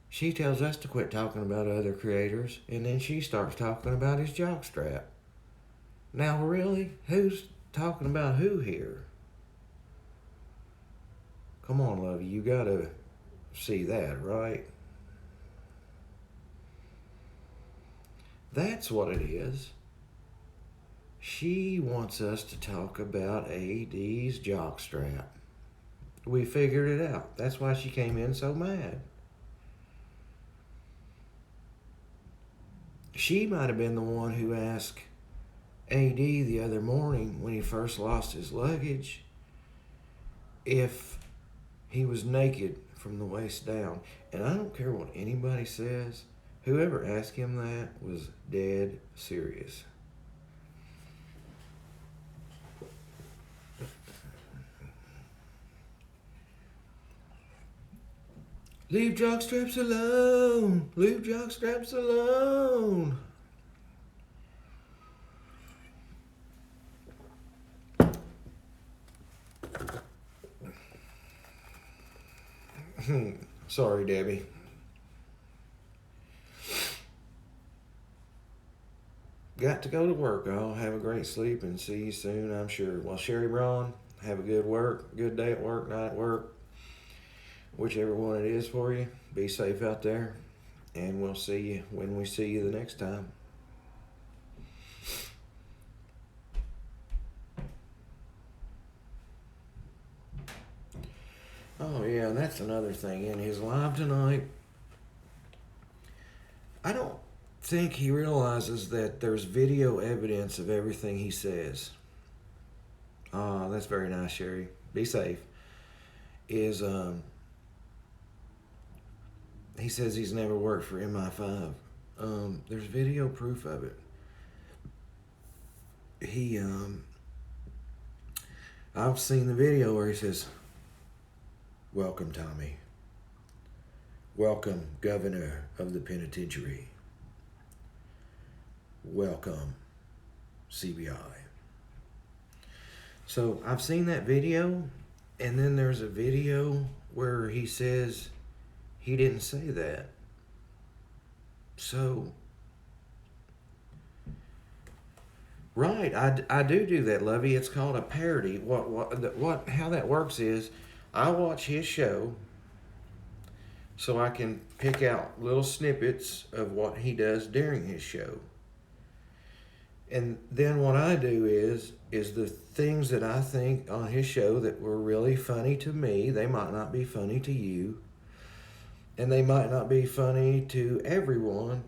she tells us to quit talking about other creators, and then she starts talking about his jockstrap. Now really, who's talking about who here? Come on, Lovey, you gotta see that, right? That's what it is. She wants us to talk about AD's jockstrap. We figured it out. That's why she came in so mad. She might have been the one who asked AD the other morning when he first lost his luggage if he was naked from the waist down. And I don't care what anybody says. Whoever asked him that was dead serious. Leave jockstraps alone. Leave jockstraps alone. Sorry, Debbie. Got to go to work. I'll have a great sleep and see you soon, I'm sure. Well, Sherry Braun, have a good day at work, night at work, whichever one it is for you. Be safe out there, and we'll see you when we see you the next time. Oh, yeah, and that's another thing. In his live tonight, I don't think he realizes that there's video evidence of everything he says. Ah, that's very nice, Sherry. Be safe. Is He says he's never worked for MI5. There's video proof of it. He I've seen the video where he says, "Welcome, Tommy. Welcome, Governor of the Penitentiary. Welcome, CBI." So I've seen that video, and then there's a video where he says he didn't say that. So, right, I do that, Lovey. It's called a parody. How that works is, I watch his show, so I can pick out little snippets of what he does during his show. And then what I do is the things that I think on his show that were really funny to me, they might not be funny to you, and they might not be funny to everyone,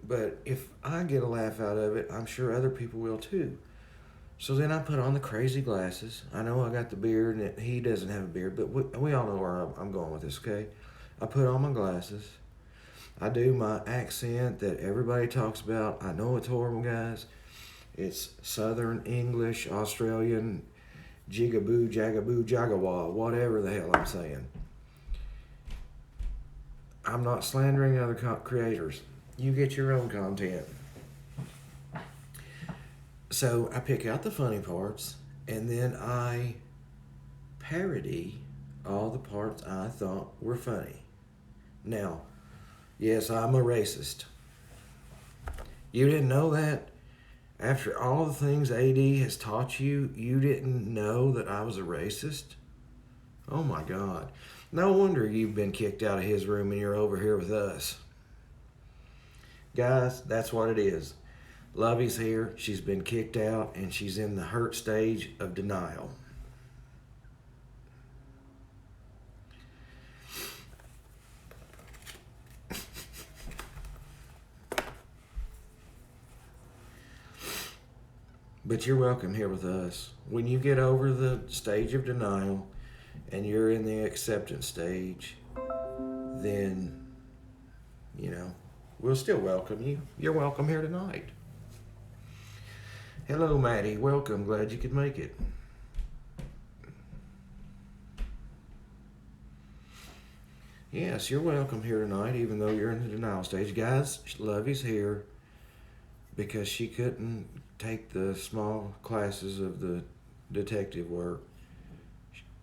but if I get a laugh out of it, I'm sure other people will too. So then I put on the crazy glasses. I know I got the beard, and he doesn't have a beard, but we all know where I'm going with this, okay? I put on my glasses. I do my accent that everybody talks about. I know it's horrible, guys. It's Southern English, Australian, jigaboo, jagaboo, jagawa, whatever the hell I'm saying. I'm not slandering other creators. You get your own content. So I pick out the funny parts, and then I parody all the parts I thought were funny. Now, yes, I'm a racist. You didn't know that? After all the things AD has taught you, you didn't know that I was a racist? Oh my God. No wonder you've been kicked out of his room and you're over here with us. Guys, that's what it is. Lovey's here. She's been kicked out, and she's in the hurt stage of denial. But you're welcome here with us. When you get over the stage of denial and you're in the acceptance stage, then, we'll still welcome you. You're welcome here tonight. Hello, Maddie. Welcome. Glad you could make it. Yes, you're welcome here tonight, even though you're in the denial stage. Guys, Lovey's here because she couldn't take the small classes of the detective work.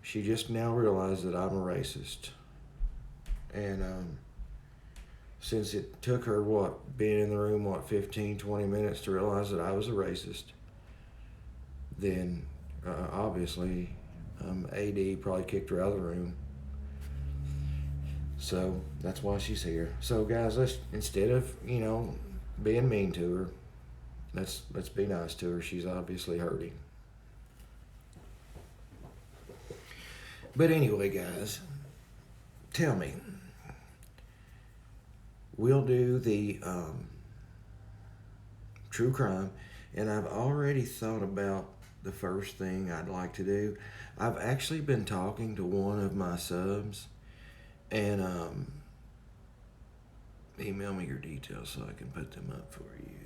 She just now realized that I'm a racist. And since it took her, being in the room, 15, 20 minutes to realize that I was a racist, then obviously AD probably kicked her out of the room. So that's why she's here. So guys, let's, instead of, being mean to her, let's be nice to her. She's obviously hurting. But anyway, guys, tell me. We'll do the true crime, and I've already thought about the first thing I'd like to do. I've actually been talking to one of my subs, and email me your details so I can put them up for you.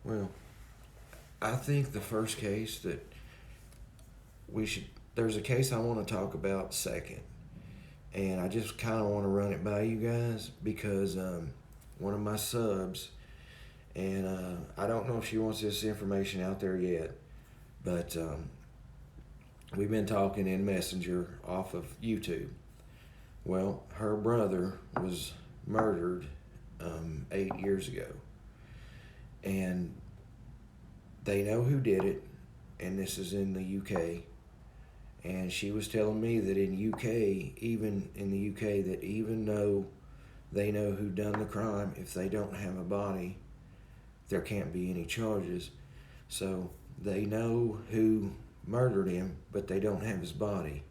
Well, I think the first case that there's a case I want to talk about second. And I just kind of want to run it by you guys because one of my subs, and I don't know if she wants this information out there yet, but we've been talking in Messenger off of YouTube. Well, her brother was murdered 8 years ago, and they know who did it, and this is in the UK. And she was telling me that even in the UK, that even though they know who done the crime, if they don't have a body, there can't be any charges. So they know who murdered him, but they don't have his body,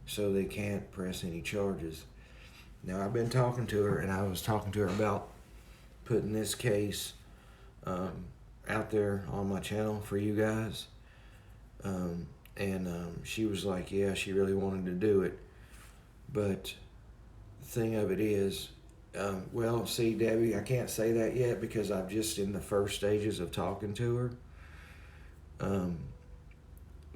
so they can't press any charges. Now, I've been talking to her, and I was talking to her about putting this case out there on my channel for you guys. She was like, yeah, she really wanted to do it. But the thing of it is, well, see, Debbie, I can't say that yet because I'm just in the first stages of talking to her.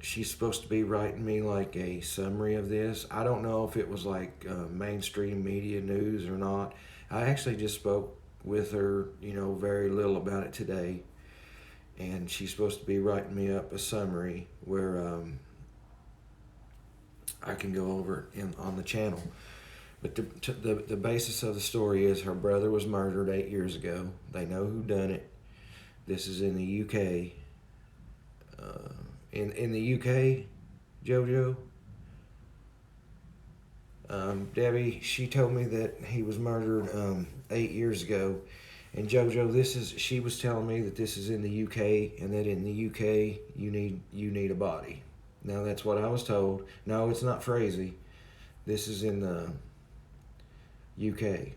She's supposed to be writing me like a summary of this. I don't know if it was like mainstream media news or not. I actually just spoke with her, very little about it today. And she's supposed to be writing me up a summary where I can go over it on the channel. But the basis of the story is her brother was murdered 8 years ago. They know who done it. This is in the UK. In the UK, JoJo, Debbie, she told me that he was murdered 8 years ago. And JoJo, she was telling me that this is in the UK, and that in the UK you need a body. Now that's what I was told. No, it's not Frazee. This is in the UK.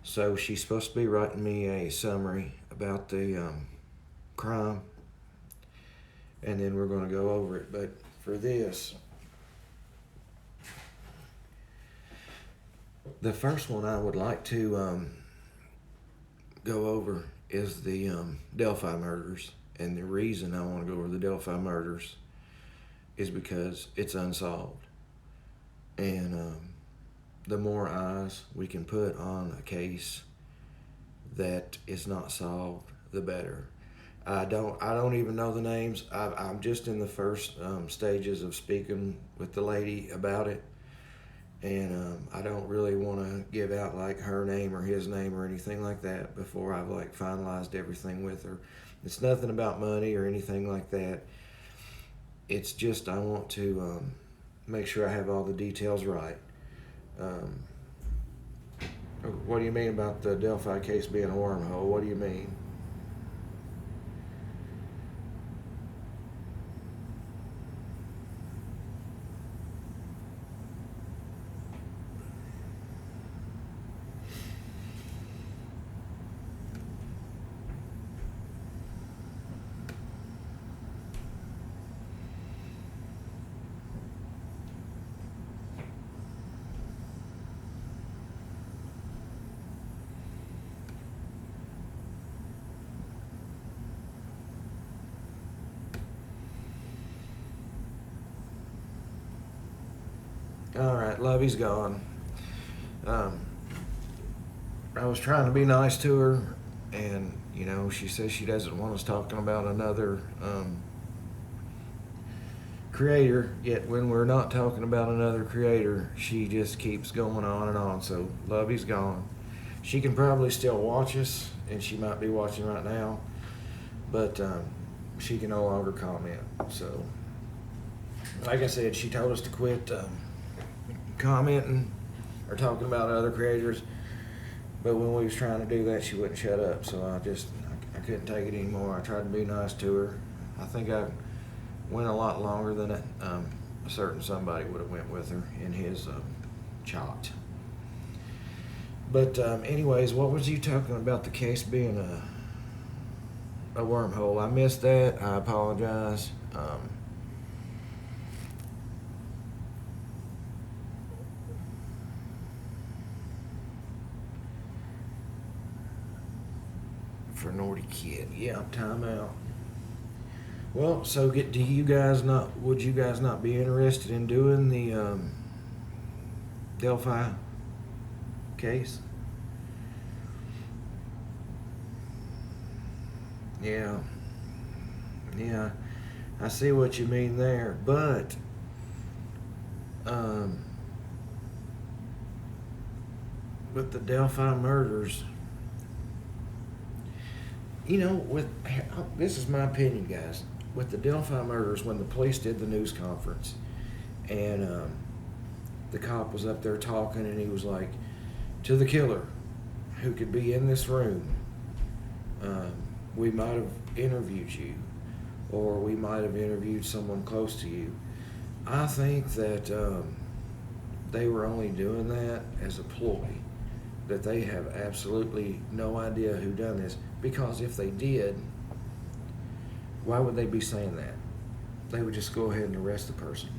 So she's supposed to be writing me a summary about the crime, and then we're going to go over it. But for this, the first one I would like to go over is the Delphi murders. And the reason I want to go over the Delphi murders is because it's unsolved. And the more eyes we can put on a case that is not solved, the better. I don't even know the names. I'm just in the first stages of speaking with the lady about it, and I don't really want to give out like her name or his name or anything like that before I've like finalized everything with her. It's nothing about money or anything like that. It's just I want to make sure I have all the details right. What do you mean about the Delphi case being a wormhole? What do you mean? All right, Lovey's gone. I was trying to be nice to her, and she says she doesn't want us talking about another creator. Yet when we're not talking about another creator, she just keeps going on and on. So Lovey's gone. She can probably still watch us, and she might be watching right now, but she can no longer comment. So, like I said, she told us to quit commenting or talking about other creators, but when we was trying to do that, she wouldn't shut up. So I couldn't take it anymore. I tried to be nice to her. I think I went a lot longer than a certain somebody would have went with her in his chat. But anyways, what was you talking about the case being a wormhole? I missed that. I apologize. For Nordy Kid. Yeah, time out. Well, so do you guys not? Would you guys not be interested in doing the Delphi case? Yeah, yeah, I see what you mean there, but um, with the Delphi murders, with this is my opinion, guys. With the Delphi murders, when the police did the news conference, and the cop was up there talking, and he was like, to the killer who could be in this room, um, we might have interviewed you, or we might have interviewed someone close to you. I think that they were only doing that as a ploy, that they have absolutely no idea who done this, because if they did, why would they be saying that? They would just go ahead and arrest the person.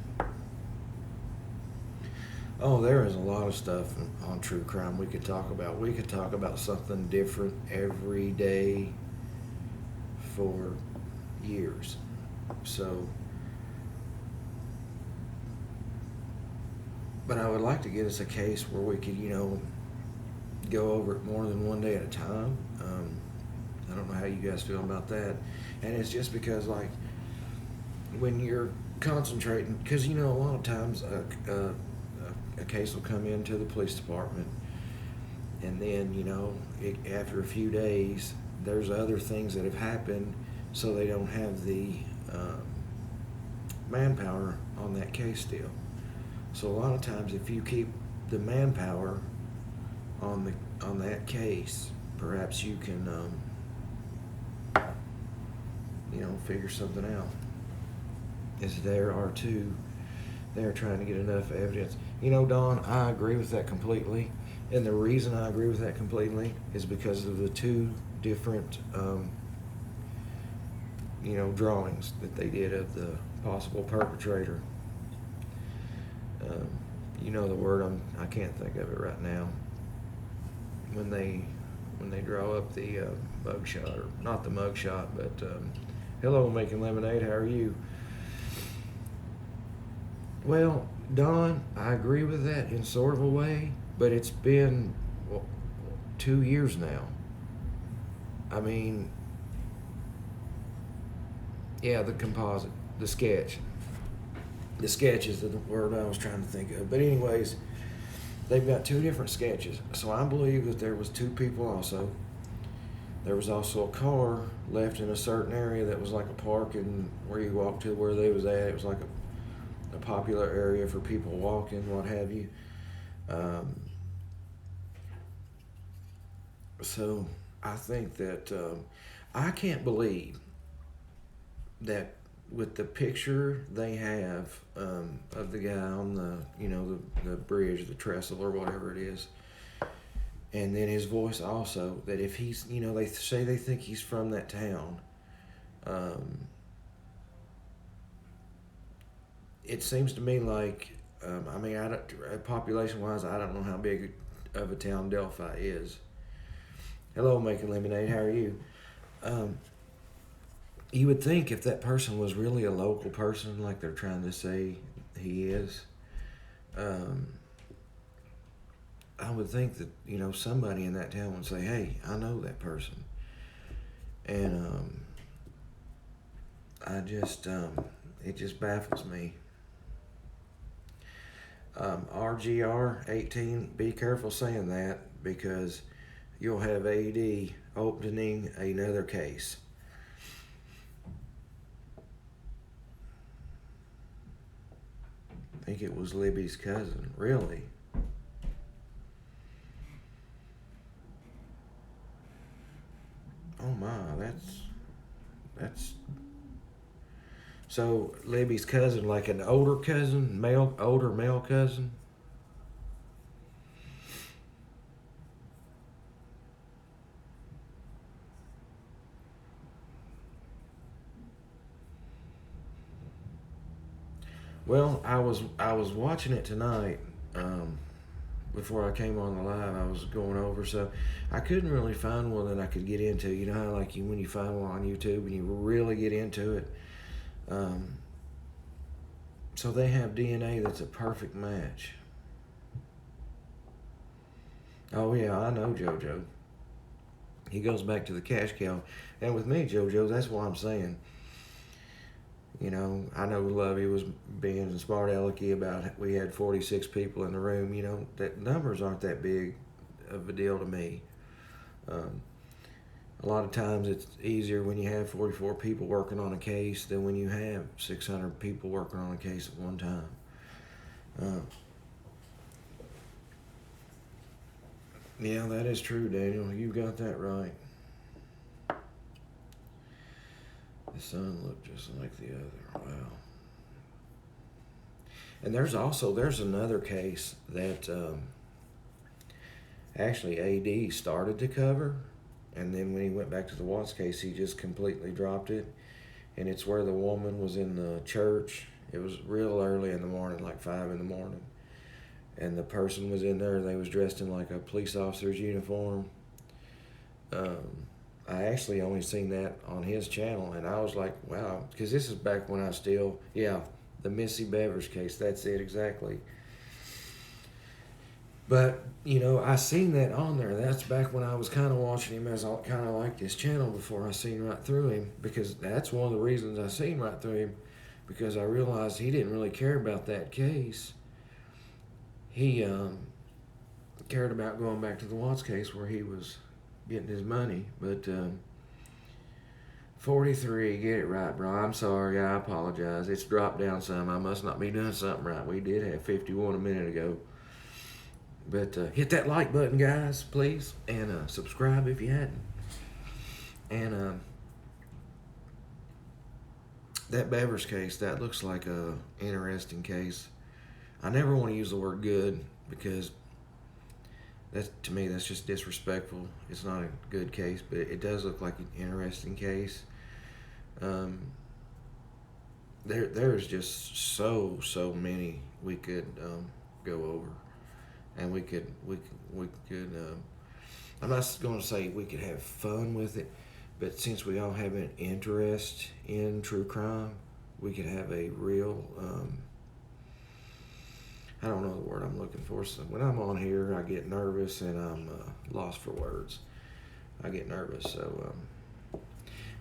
Oh, there is a lot of stuff on true crime we could talk about. We could talk about something different every day for years. So, but I would like to get us a case where we could, go over it more than one day at a time. I don't know how you guys feel about that. And it's just because, like, when you're concentrating, because, a lot of times a case will come into the police department, and then, after a few days, there's other things that have happened, so they don't have the manpower on that case still. So a lot of times, if you keep the manpower on that case, perhaps you can figure something out. Is there are two they're trying to get enough evidence. Don, I agree with that completely. And the reason I agree with that completely is because of the two different drawings that they did of the possible perpetrator. The word, I can't think of it right now. When they draw up the mugshot, or not the mugshot, but hello, making lemonade. How are you? Well, Don, I agree with that in sort of a way, but it's been 2 years now. I mean, yeah, the composite, the sketch. The sketch is the word I was trying to think of. But anyways, they've got two different sketches. So I believe that there was two people also. There was also a car left in a certain area that was like a park, and where you walk to where they was at, it was like a popular area for people walking, what have you. So I think that I can't believe that with the picture they have of the guy on the bridge, the trestle or whatever it is, and then his voice also, that if he's, they say they think he's from that town. It seems to me like, population-wise, I don't know how big of a town Delphi is. Hello, making lemonade. How are you? You would think if that person was really a local person, like they're trying to say he is, I would think that somebody in that town would say, "Hey, I know that person," and it just baffles me. RGR 18, be careful saying that, because you'll have AD opening another case. I think it was Libby's cousin. Really? Oh my, that's so Libby's cousin, like an older cousin, older male cousin. Well, I was watching it tonight. Before I came on the live, I was going over, so I couldn't really find one that I could get into. You know how, like, when you find one on YouTube and you really get into it, Um, so they have DNA that's a perfect match. Oh yeah, I know JoJo. He goes back to the cash cow. And with me, JoJo, that's what I'm saying. You know, I know Lovey was being smart alecky about we had 46 people in the room. You know, that numbers aren't that big of a deal to me. Um, a lot of times it's easier when you have 44 people working on a case than when you have 600 people working on a case at one time. Yeah, that is true, Daniel. You got that right. The son looked just like the other. Wow. And there's another case that actually AD started to cover, and then when he went back to the Watts case, he just completely dropped it. And it's where the woman was in the church. It was real early in the morning, like 5 in the morning. And the person was in there, they was dressed in like a police officer's uniform. I actually only seen that on his channel, and I was like, wow, because this is back when I still, yeah, the Missy Bevers case, that's it exactly. But, you know, I seen that on there. That's back when I was kind of watching him as I kind of liked his channel before I seen right through him, because that's one of the reasons I seen right through him, because I realized he didn't really care about that case. He cared about going back to the Watts case where he was getting his money. But 43, get it right, bro. I'm sorry, I apologize. It's dropped down some. I must not be doing something right. We did have 51 a minute ago. But hit that like button, guys, please, and subscribe if you hadn't. And that Bevers case, that looks like a interesting case. I never want to use the word good, because that's, to me, that's just disrespectful. It's not a good case, but it does look like an interesting case. There's just so many we could go over, and we could. I'm not going to say we could have fun with it, but since we all have an interest in true crime, we could have a real. I don't know the word I'm looking for. So when I'm on here, I get nervous and I'm lost for words. I get nervous. So,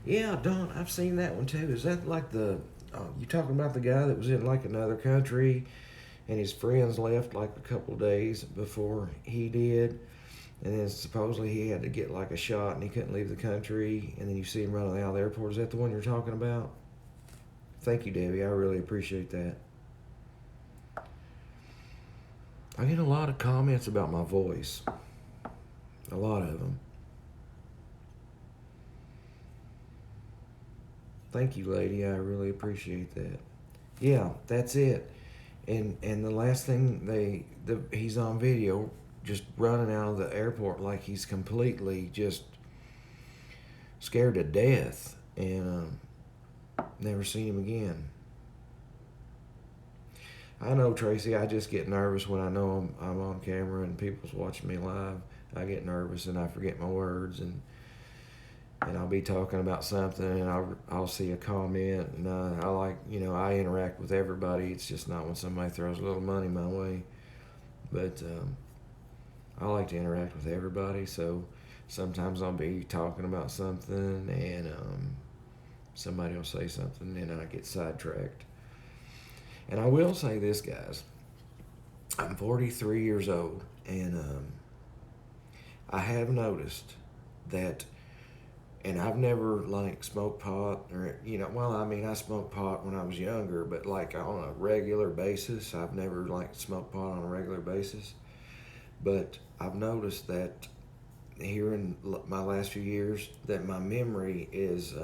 yeah, Don, I've seen that one too. Is that like the, you talking about the guy that was in like another country and his friends left like a couple days before he did? And then supposedly he had to get like a shot and he couldn't leave the country. And then you see him running out of the airport. Is that the one you're talking about? Thank you, Debbie. I really appreciate that. I get a lot of comments about my voice. A lot of them. Thank you, lady. I really appreciate that. Yeah, that's it. And the last thing he's on video just running out of the airport like he's completely just scared to death, and never seen him again. I know, Tracy, I just get nervous when I know I'm on camera and people's watching me live. I get nervous and I forget my words, and I'll be talking about something and I'll see a comment, and I like, I interact with everybody. It's just not when somebody throws a little money my way. But I like to interact with everybody, so sometimes I'll be talking about something and somebody will say something and I get sidetracked. And I will say this, guys. I'm 43 years old, and I have noticed that, and I've never like smoked pot or, I smoked pot when I was younger, but like on a regular basis, I've never like smoked pot on a regular basis. But I've noticed that here in my last few years that my memory is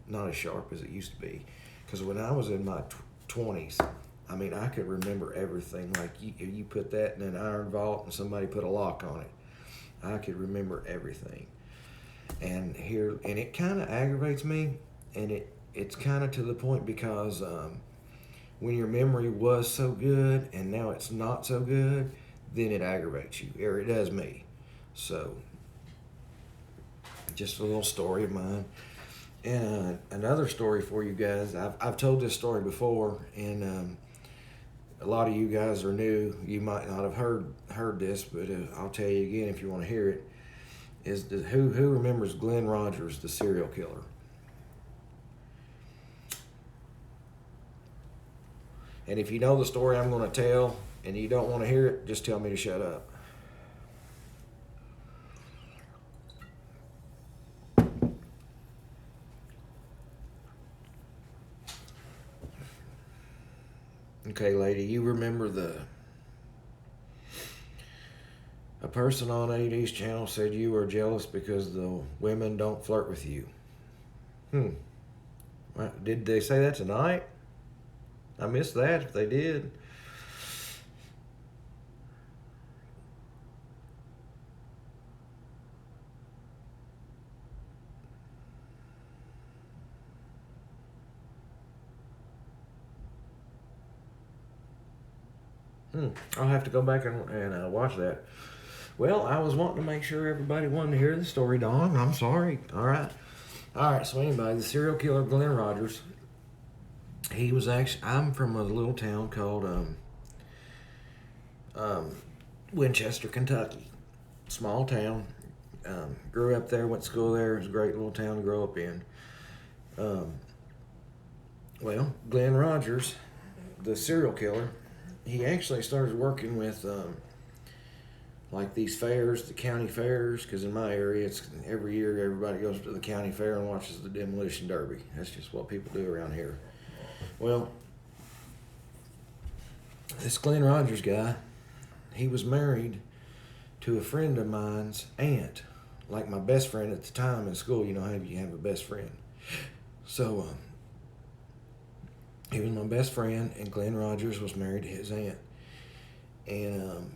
not as sharp as it used to be. Because when I was in my 20s, I could remember everything. Like you put that in an iron vault and somebody put a lock on it. I could remember everything. And it kind of aggravates me, and it's kind of to the point because when your memory was so good and now it's not so good, then it aggravates you, or it does me. So, just a little story of mine. And another story for you guys. I've told this story before, and a lot of you guys are new. You might not have heard this, but I'll tell you again if you want to hear it. Who remembers Glenn Rogers, the serial killer? And if you know the story I'm going to tell and you don't want to hear it, just tell me to shut up. Okay, lady, you remember a person on AD's channel said you were jealous because the women don't flirt with you. Did they say that tonight? I missed that if they did. I'll have to go back and watch that. Well, I was wanting to make sure everybody wanted to hear the story, Dawn. I'm sorry. All right. So anyway, the serial killer Glenn Rogers, he was actually, I'm from a little town called Winchester, Kentucky. Small town. Grew up there, went to school there. It was a great little town to grow up in. Well, Glenn Rogers, the serial killer, he actually started working with like these fairs, the county fairs, because in my area, it's every year everybody goes to the county fair and watches the demolition derby. That's just what people do around here. Well, this Glenn Rogers guy, he was married to a friend of mine's aunt, like my best friend at the time in school. You know how you have a best friend. So he was my best friend, and Glenn Rogers was married to his aunt. And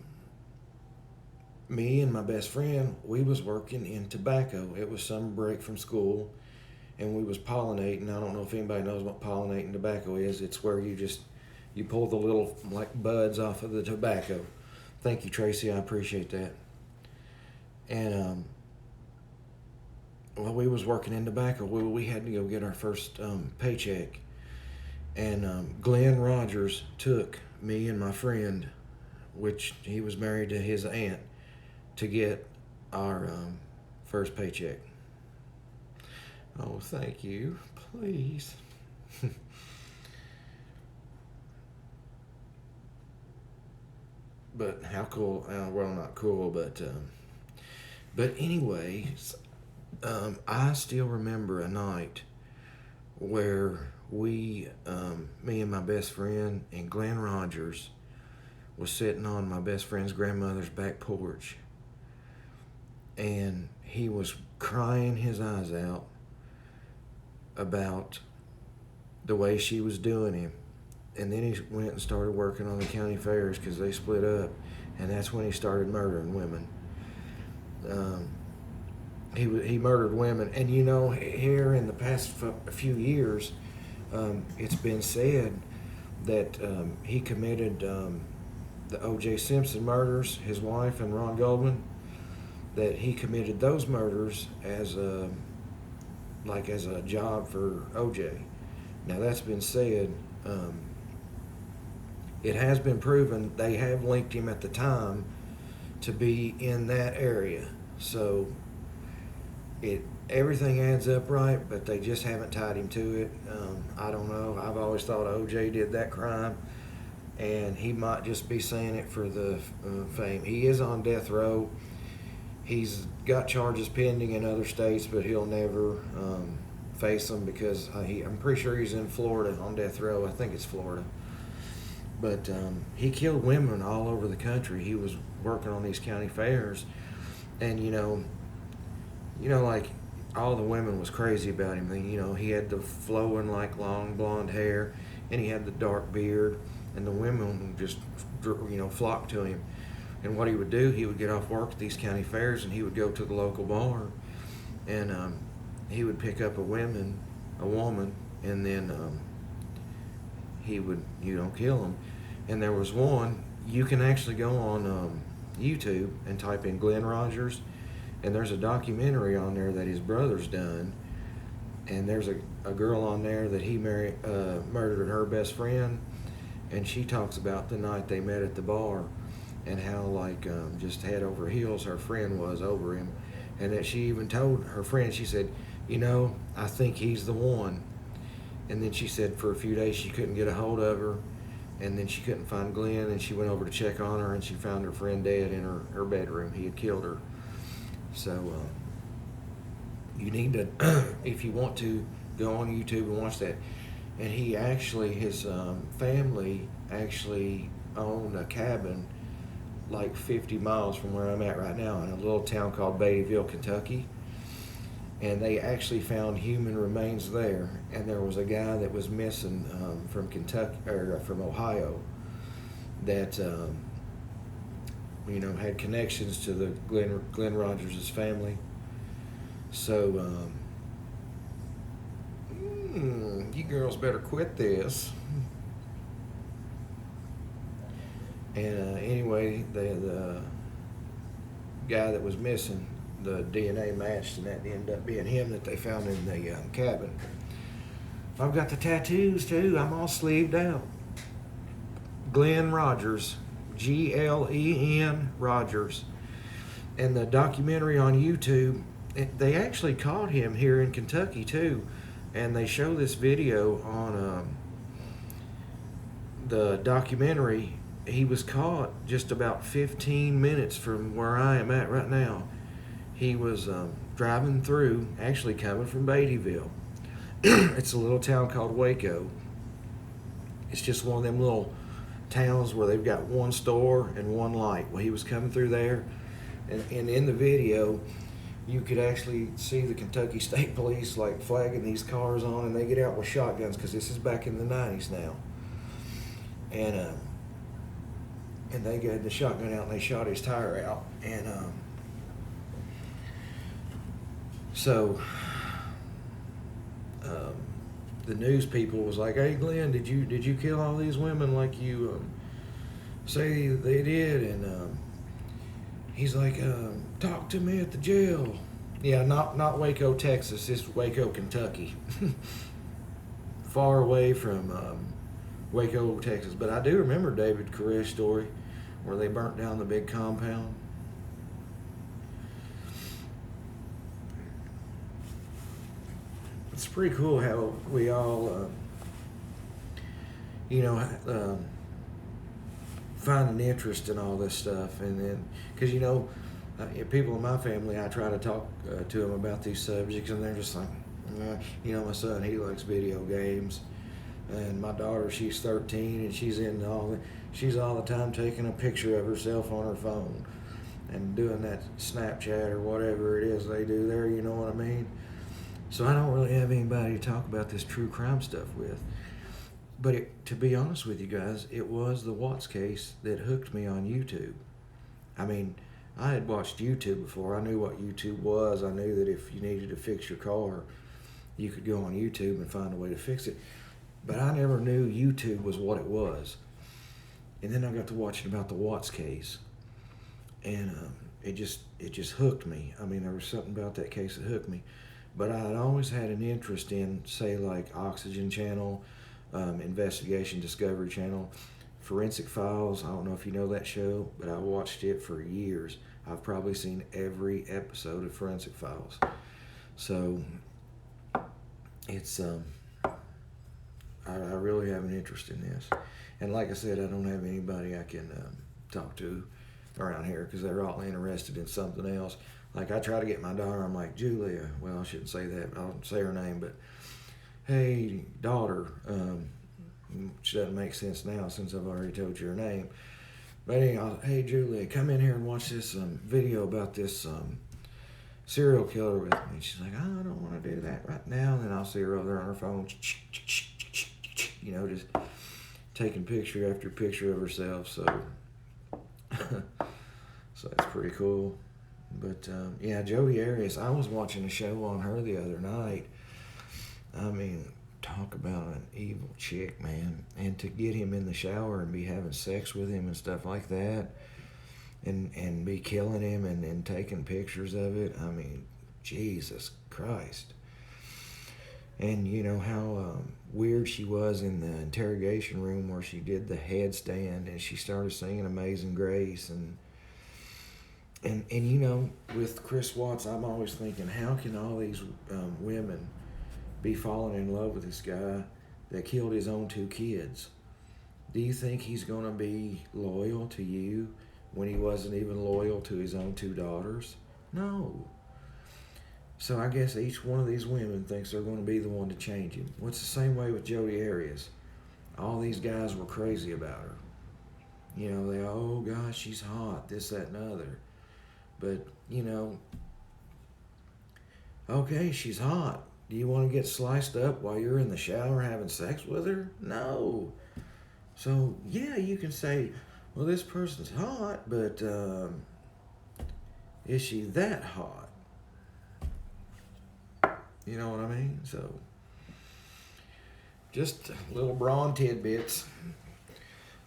me and my best friend, we was working in tobacco. It was summer break from school, and we was pollinating. I don't know if anybody knows what pollinating tobacco is. It's where you pull the little like buds off of the tobacco. Thank you, Tracy. I appreciate that. And while we was working in tobacco, we had to go get our first paycheck. And Glenn Rogers took me and my friend, which he was married to his aunt, to get our first paycheck. Oh, thank you. Please. But how cool, well, not cool, but anyways, I still remember a night where me and my best friend and Glenn Rogers was sitting on my best friend's grandmother's back porch, and he was crying his eyes out about the way she was doing him. And then he went and started working on the county fairs because they split up, and that's when he started murdering women. He murdered women, and you know, here in the past few years, it's been said that he committed the O.J. Simpson murders, his wife and Ron Goldman, that he committed those murders as a job for O.J. Now that's been said. It has been proven they have linked him at the time to be in that area. So everything adds up right, but they just haven't tied him to it. I don't know. I've always thought O.J. did that crime, and he might just be saying it for the fame. He is on death row. He's got charges pending in other states, but he'll never face them because I'm pretty sure he's in Florida on death row. I think it's Florida. But he killed women all over the country. He was working on these county fairs, and you know, like all the women was crazy about him. You know, he had the flowing like long blonde hair, and he had the dark beard, and the women just flocked to him. And what he would do, he would get off work at these county fairs, and he would go to the local bar, and he would pick up a woman, and then he would kill them. And there was one, you can actually go on YouTube and type in Glenn Rogers, and there's a documentary on there that his brother's done, and there's a girl on there that he murdered her best friend, and she talks about the night they met at the bar, and how like just head over heels her friend was over him, and that she even told her friend, she said, you know, I think he's the one. And then she said for a few days she couldn't get a hold of her, and then she couldn't find Glenn, and she went over to check on her, and she found her friend dead in her bedroom. He had killed her. So you need to, if you want to, go on YouTube and watch that. And he actually, his family actually owned a cabin like 50 miles from where I'm at right now in a little town called Beattyville, Kentucky. And they actually found human remains there. And there was a guy that was missing from Kentucky, or from Ohio, that you know, had connections to the Glenn Rogers' family. So you girls better quit this. And anyway, the guy that was missing, the DNA matched, and that ended up being him that they found in the cabin. I've got the tattoos too. I'm all sleeved out. Glenn Rogers, Glen Rogers. And the documentary on YouTube, they actually caught him here in Kentucky too. And they show this video on the documentary. He was caught just about 15 minutes from where I am at right now. He was driving through, actually coming from Beattyville. It's a little town called Waco. It's just one of them little towns where they've got one store and one light. Well, he was coming through there, and in the video, you could actually see the Kentucky State Police like flagging these cars on, and they get out with shotguns, because this is back in the 90s now. And they got the shotgun out and they shot his tire out. And so the news people was like, "Hey Glenn, did you kill all these women like you say they did?" And he's like, "Talk to me at the jail." Yeah, not Waco, Texas. It's Waco, Kentucky. Far away from Waco, Texas. But I do remember David Koresh's story where they burnt down the big compound. It's pretty cool how we all, find an interest in all this stuff. And then, because, people in my family, I try to talk to them about these subjects, and they're just like, my son, he likes video games. And my daughter, she's 13, and she's all the time taking a picture of herself on her phone and doing that Snapchat or whatever it is they do there, you know what I mean? So I don't really have anybody to talk about this true crime stuff with. But to be honest with you guys, it was the Watts case that hooked me on YouTube. I mean, I had watched YouTube before. I knew what YouTube was. I knew that if you needed to fix your car, you could go on YouTube and find a way to fix it. But I never knew YouTube was what it was. And then I got to watching about the Watts case, and it just hooked me. I mean, there was something about that case that hooked me. But I had always had an interest in, say, like Oxygen Channel, Investigation Discovery Channel, Forensic Files. I don't know if you know that show, but I watched it for years. I've probably seen every episode of Forensic Files. So it's I really have an interest in this. And like I said, I don't have anybody I can talk to around here, because they're all interested in something else. Like, I try to get my daughter, I'm like, Julia, well, I shouldn't say that, I don't say her name, but, hey, daughter, which doesn't make sense now since I've already told you her name. But anyway, hey, Julia, come in here and watch this video about this serial killer with me. And she's like, I don't want to do that right now. And then I'll see her over there on her phone, just taking picture after picture of herself. So, so that's pretty cool. But Jodi Arias, I was watching a show on her the other night. I mean, talk about an evil chick, man. And to get him in the shower and be having sex with him and stuff like that, and be killing him and taking pictures of it. I mean, Jesus Christ. And you know how weird she was in the interrogation room where she did the headstand and she started singing Amazing Grace. And you know, with Chris Watts, I'm always thinking, how can all these women be falling in love with this guy that killed his own two kids? Do you think he's going to be loyal to you when he wasn't even loyal to his own two daughters? No. So I guess each one of these women thinks they're going to be the one to change him. Well, it's the same way with Jodi Arias. All these guys were crazy about her. You know, they, oh gosh, she's hot, this, that, and other. But, you know, okay, she's hot. Do you want to get sliced up while you're in the shower having sex with her? No. So, yeah, you can say, well, this person's hot, but is she that hot? You know what I mean? So, just little brawn tidbits.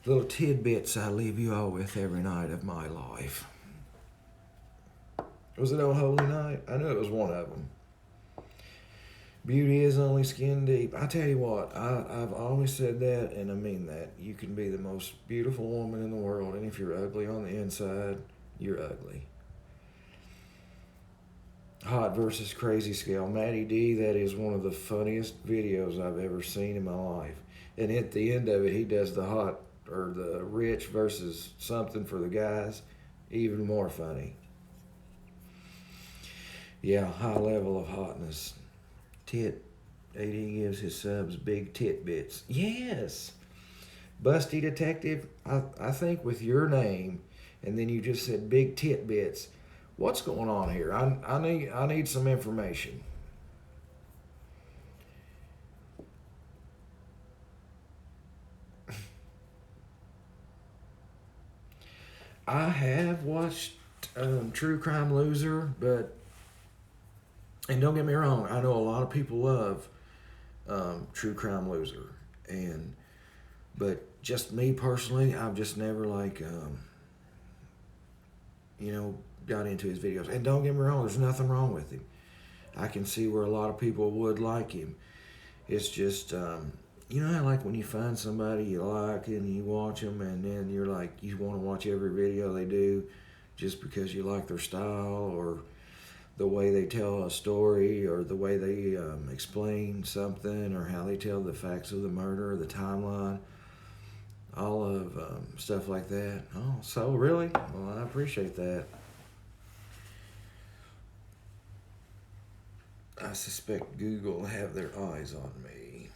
Little tidbits I leave you all with every night of my life. Was it Oh Holy Night? I knew it was one of them. Beauty is only skin deep. I tell you what, I've always said that, and I mean that. You can be the most beautiful woman in the world, and if you're ugly on the inside, you're ugly. Hot versus crazy scale. Maddie D, that is one of the funniest videos I've ever seen in my life. And at the end of it, he does the hot or the rich versus something for the guys. Even more funny. Yeah, high level of hotness. Tit. AD gives his subs big tit bits. Yes. Busty Detective, I think with your name, and then you just said big tit bits. What's going on here? I need some information. I have watched True Crime Loser, but, and don't get me wrong, I know a lot of people love True Crime Loser, but just me personally, I've just never got into his videos. And don't get me wrong, there's nothing wrong with him. I can see where a lot of people would like him. It's just, you know how like when you find somebody you like and you watch them and then you're like, you want to watch every video they do just because you like their style or the way they tell a story or the way they explain something or how they tell the facts of the murder or the timeline. All of stuff like that. Oh, so really? Well, I appreciate that. I suspect Google have their eyes on me.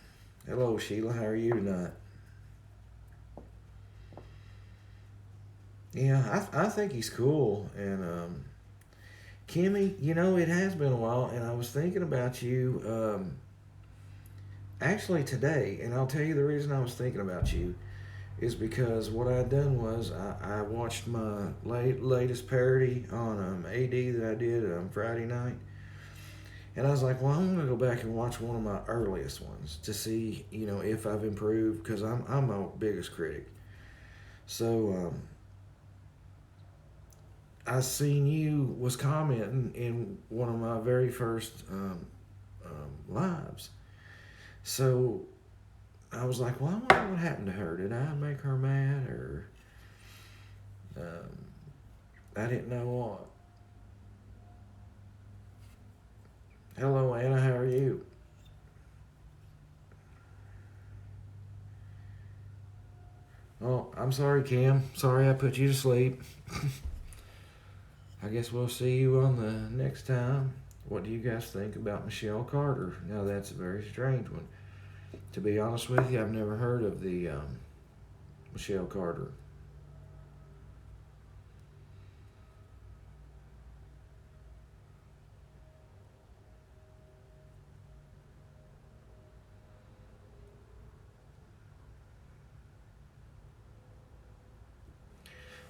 Hello, Sheila. How are you tonight? Yeah, I think he's cool. And Kimmy, you know, it has been a while, and I was thinking about you actually today. And I'll tell you the reason I was thinking about you is because what I had done was I watched my latest parody on AD that I did on Friday night. And I was like, well, I'm going to go back and watch one of my earliest ones to see, you know, if I've improved, because I'm my biggest critic. So I seen you was commenting in one of my very first lives. So I was like, well, I wonder what happened to her. Did I make her mad, or I didn't know what. Hello, Anna. How are you? Oh, I'm sorry, Cam. Sorry I put you to sleep. I guess we'll see you on the next time. What do you guys think about Michelle Carter? Now, that's a very strange one. To be honest with you, I've never heard of the Michelle Carter.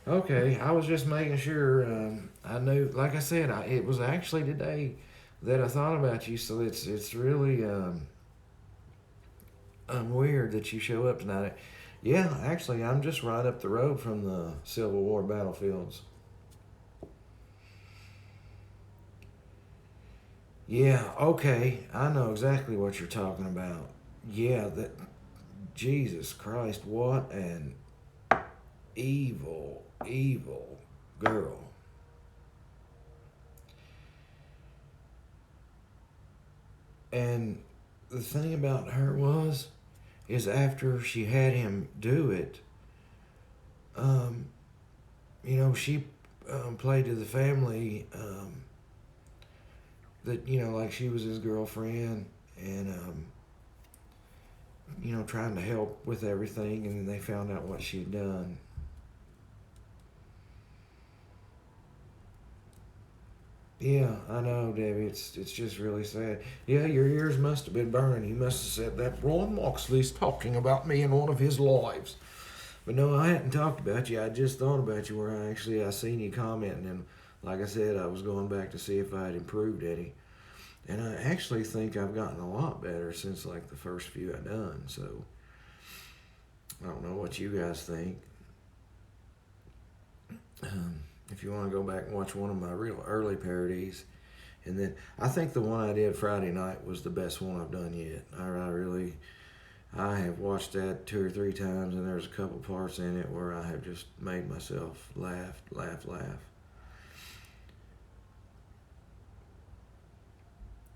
Okay, I was just making sure. I knew, like I said, it was actually today that I thought about you. So it's really weird that you show up tonight. Yeah, actually, I'm just right up the road from the Civil War battlefields. Yeah, okay. I know exactly what you're talking about. Yeah, that Jesus Christ, what an evil, evil girl. And the thing about her was, is after she had him do it, um, she played to the family that, like she was his girlfriend and, trying to help with everything. And then they found out what she had done. Yeah, I know, Debbie. It's just really sad. Yeah, your ears must have been burning. He must have said that Ron Moxley's talking about me in one of his lives. But no, I hadn't talked about you. I just thought about you where I seen you commenting, and like I said, I was going back to see if I had improved any. And I actually think I've gotten a lot better since like the first few I done. So I don't know what you guys think. If you want to go back and watch one of my real early parodies, and then I think the one I did Friday night was the best one I've done yet. I have watched that 2 or 3 times, and there's a couple parts in it where I have just made myself laugh, laugh, laugh.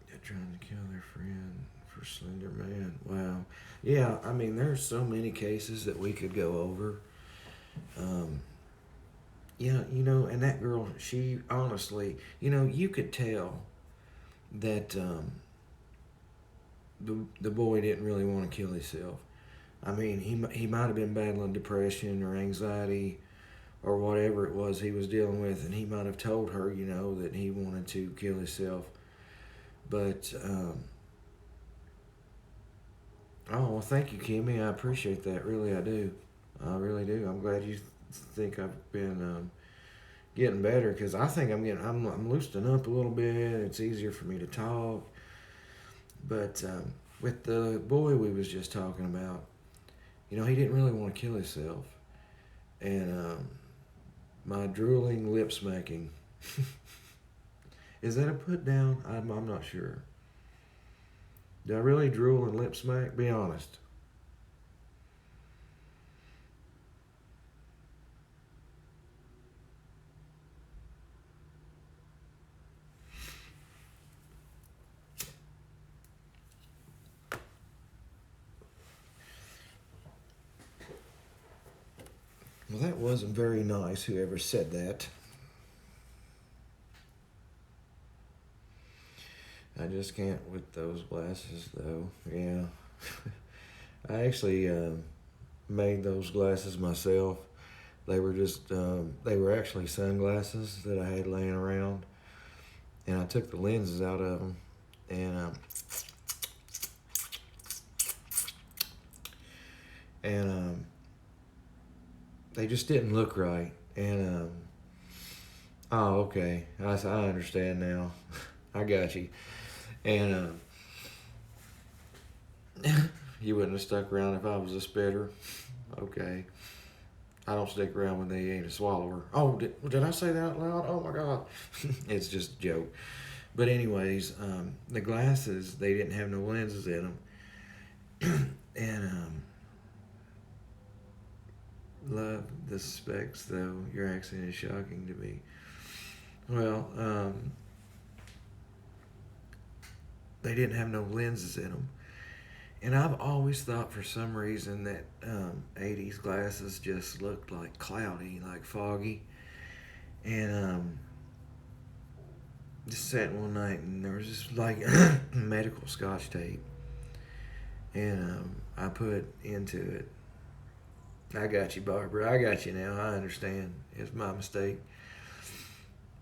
They're trying to kill their friend for Slender Man. Wow. Yeah, I mean, there's so many cases that we could go over. Um, yeah, and that girl, she honestly, you could tell that the boy didn't really want to kill himself. I mean, he might have been battling depression or anxiety or whatever it was he was dealing with, and he might have told her, that he wanted to kill himself. But oh, well, thank you, Kimmy. I appreciate that. Really, I do. I really do. I'm glad you think I've been getting better, because I think I'm loosening up a little bit. It's easier for me to talk. But with the boy we was just talking about, he didn't really want to kill himself, and my drooling lip smacking. Is that a put down? I'm not sure. Did I really drool and lip smack? Be honest. Well, that wasn't very nice, whoever said that. I just can't with those glasses, though. Yeah. I actually made those glasses myself. They were actually sunglasses that I had laying around. And I took the lenses out of them. And they just didn't look right. And, oh, okay. I understand now. I got you. And you wouldn't have stuck around if I was a spitter. Okay. I don't stick around when they ain't a swallower. Oh, did I say that out loud? Oh my God. It's just a joke. But anyways, the glasses, they didn't have no lenses in them. And love the specs, though. Your accent is shocking to me. Well, they didn't have no lenses in them. And I've always thought for some reason that 80s glasses just looked like cloudy, like foggy. And just sat one night and there was just like medical scotch tape. And I put into it. I got you, Barbara. I got you now. I understand. It's my mistake.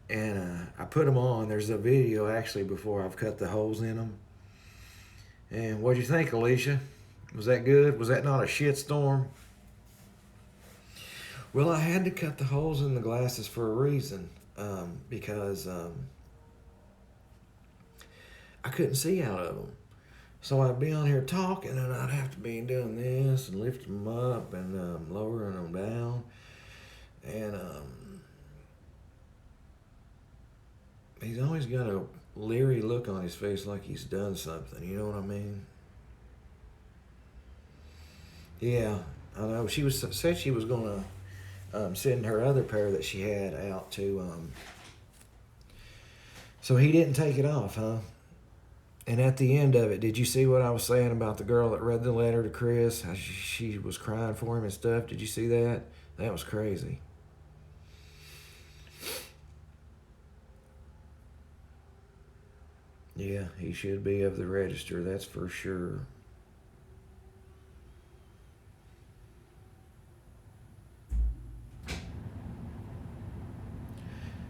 And I put them on. There's a video actually before I've cut the holes in them. And what'd you think, Alicia? Was that good? Was that not a shitstorm? Well, I had to cut the holes in the glasses for a reason. Because I couldn't see out of them. So I'd be on here talking, and I'd have to be doing this and lifting them up and lowering them down. And he's always got a leery look on his face like he's done something. You know what I mean? Yeah, I know. She was said she was gonna send her other pair that she had out to. So he didn't take it off, huh? And at the end of it, did you see what I was saying about the girl that read the letter to Chris? How she was crying for him and stuff. Did you see that? That was crazy. Yeah, he should be of the register, that's for sure.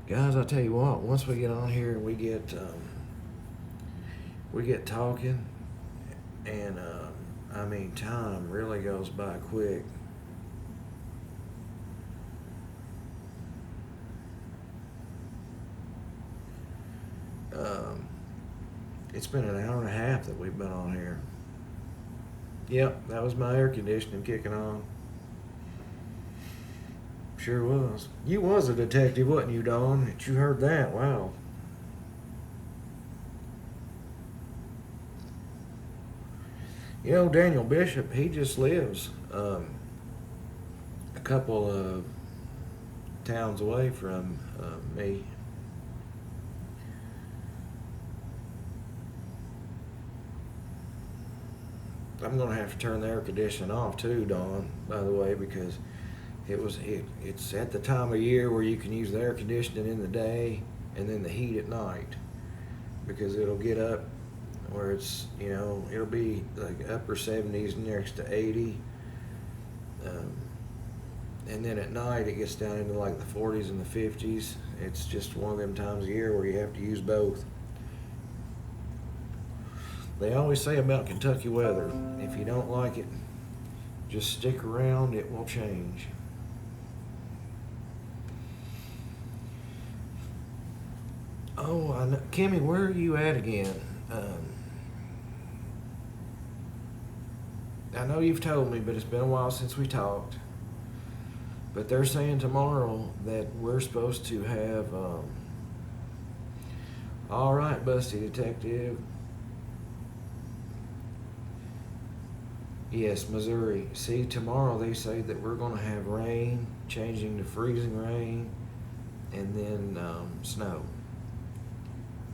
Guys, I tell you what, once we get on here and we get talking, and I mean, time really goes by quick. Um, it's been an hour and a half that we've been on here. Yep, that was my air conditioning kicking on. Sure was. You was a detective, wasn't you, Dawn? You heard that? Wow. You know, Daniel Bishop, he just lives a couple of towns away from me. I'm gonna have to turn the air conditioning off too, Dawn. By the way, because it's at the time of year where you can use the air conditioning in the day and then the heat at night, because it'll get up where it's, it'll be like upper 70s next to 80, and then at night it gets down into like the 40s and the 50s. It's just one of them times of year where you have to use both. They always say about Kentucky weather, if you don't like it, just stick around, it will change. Oh, I know. Kimmy, where are you at again? I know you've told me, but it's been a while since we talked. But they're saying tomorrow that we're supposed to have. All right, Busty Detective. Yes, Missouri. See, tomorrow they say that we're going to have rain, changing to freezing rain, and then snow.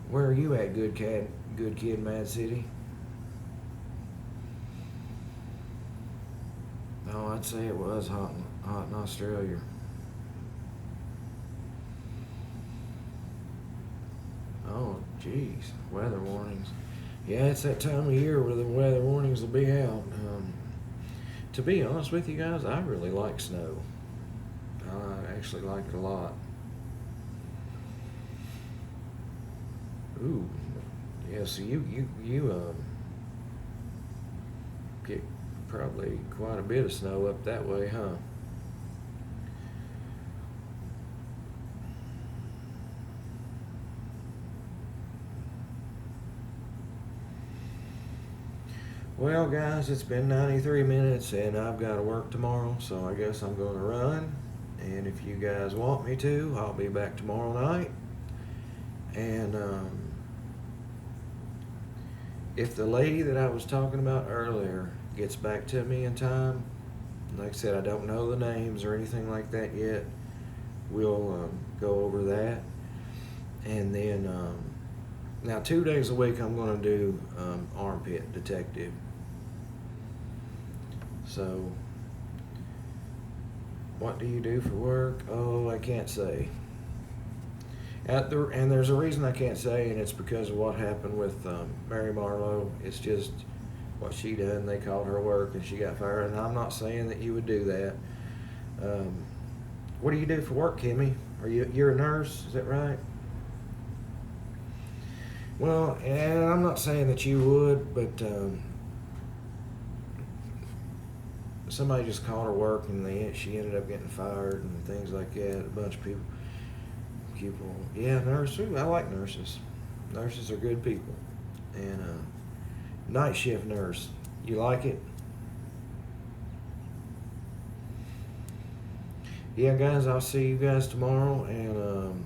Where are you at, good kid, Mad City? Oh, I'd say it was hot in Australia. Oh, geez, weather warnings. Yeah, it's that time of year where the weather warnings will be out. To be honest with you guys, I really like snow. I actually like it a lot. Ooh, yeah. So you get probably quite a bit of snow up that way, huh? Well, guys, it's been 93 minutes and I've got to work tomorrow, so I guess I'm going to run. And if you guys want me to, I'll be back tomorrow night. And if the lady that I was talking about earlier gets back to me in time, like I said, I don't know the names or anything like that yet. We'll go over that. And then, now 2 days a week I'm going to do Armchair Detective. So, what do you do for work? Oh, I can't say. And there's a reason I can't say, and it's because of what happened with Mary Marlowe. It's just what she done. They called her work and she got fired. And I'm not saying that you would do that. What do you do for work, Kimmy? You're a nurse? Is that right? Well, and I'm not saying that you would, but somebody just called her work and she ended up getting fired and things like that. A bunch of people. Yeah, nurses. I like nurses. Nurses are good people. And night shift nurse. You like it? Yeah, guys, I'll see you guys tomorrow. And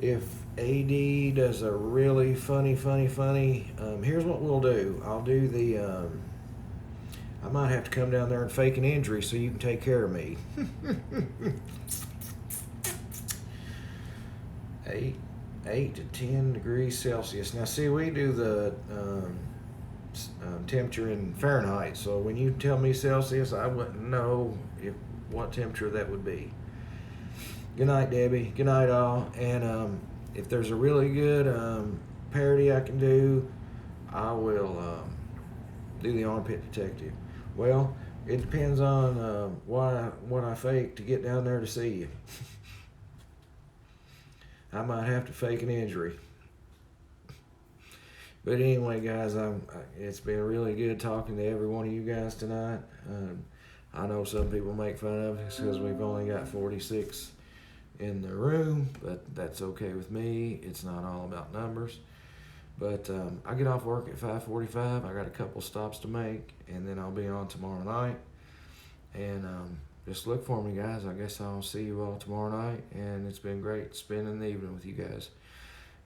if AD does a really funny. Here's what we'll do. I'll do the. I might have to come down there and fake an injury so you can take care of me. 8 to 10 degrees Celsius. Now, see, we do the temperature in Fahrenheit, so when you tell me Celsius, I wouldn't know what temperature that would be. Good night, Debbie. Good night, all. And if there's a really good parody I can do, I will do the Armchair Detective. Well, it depends on what I fake to get down there to see you. I might have to fake an injury. But anyway, guys, it's been really good talking to every one of you guys tonight. I know some people make fun of us because we've only got 46 in the room, but that's okay with me. It's not all about numbers. But I get off work at 5:45. I got a couple stops to make, and then I'll be on tomorrow night. And just look for me, guys. I guess I'll see you all tomorrow night. And it's been great spending the evening with you guys.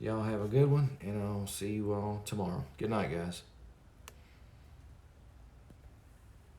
Y'all have a good one, and I'll see you all tomorrow. Good night, guys.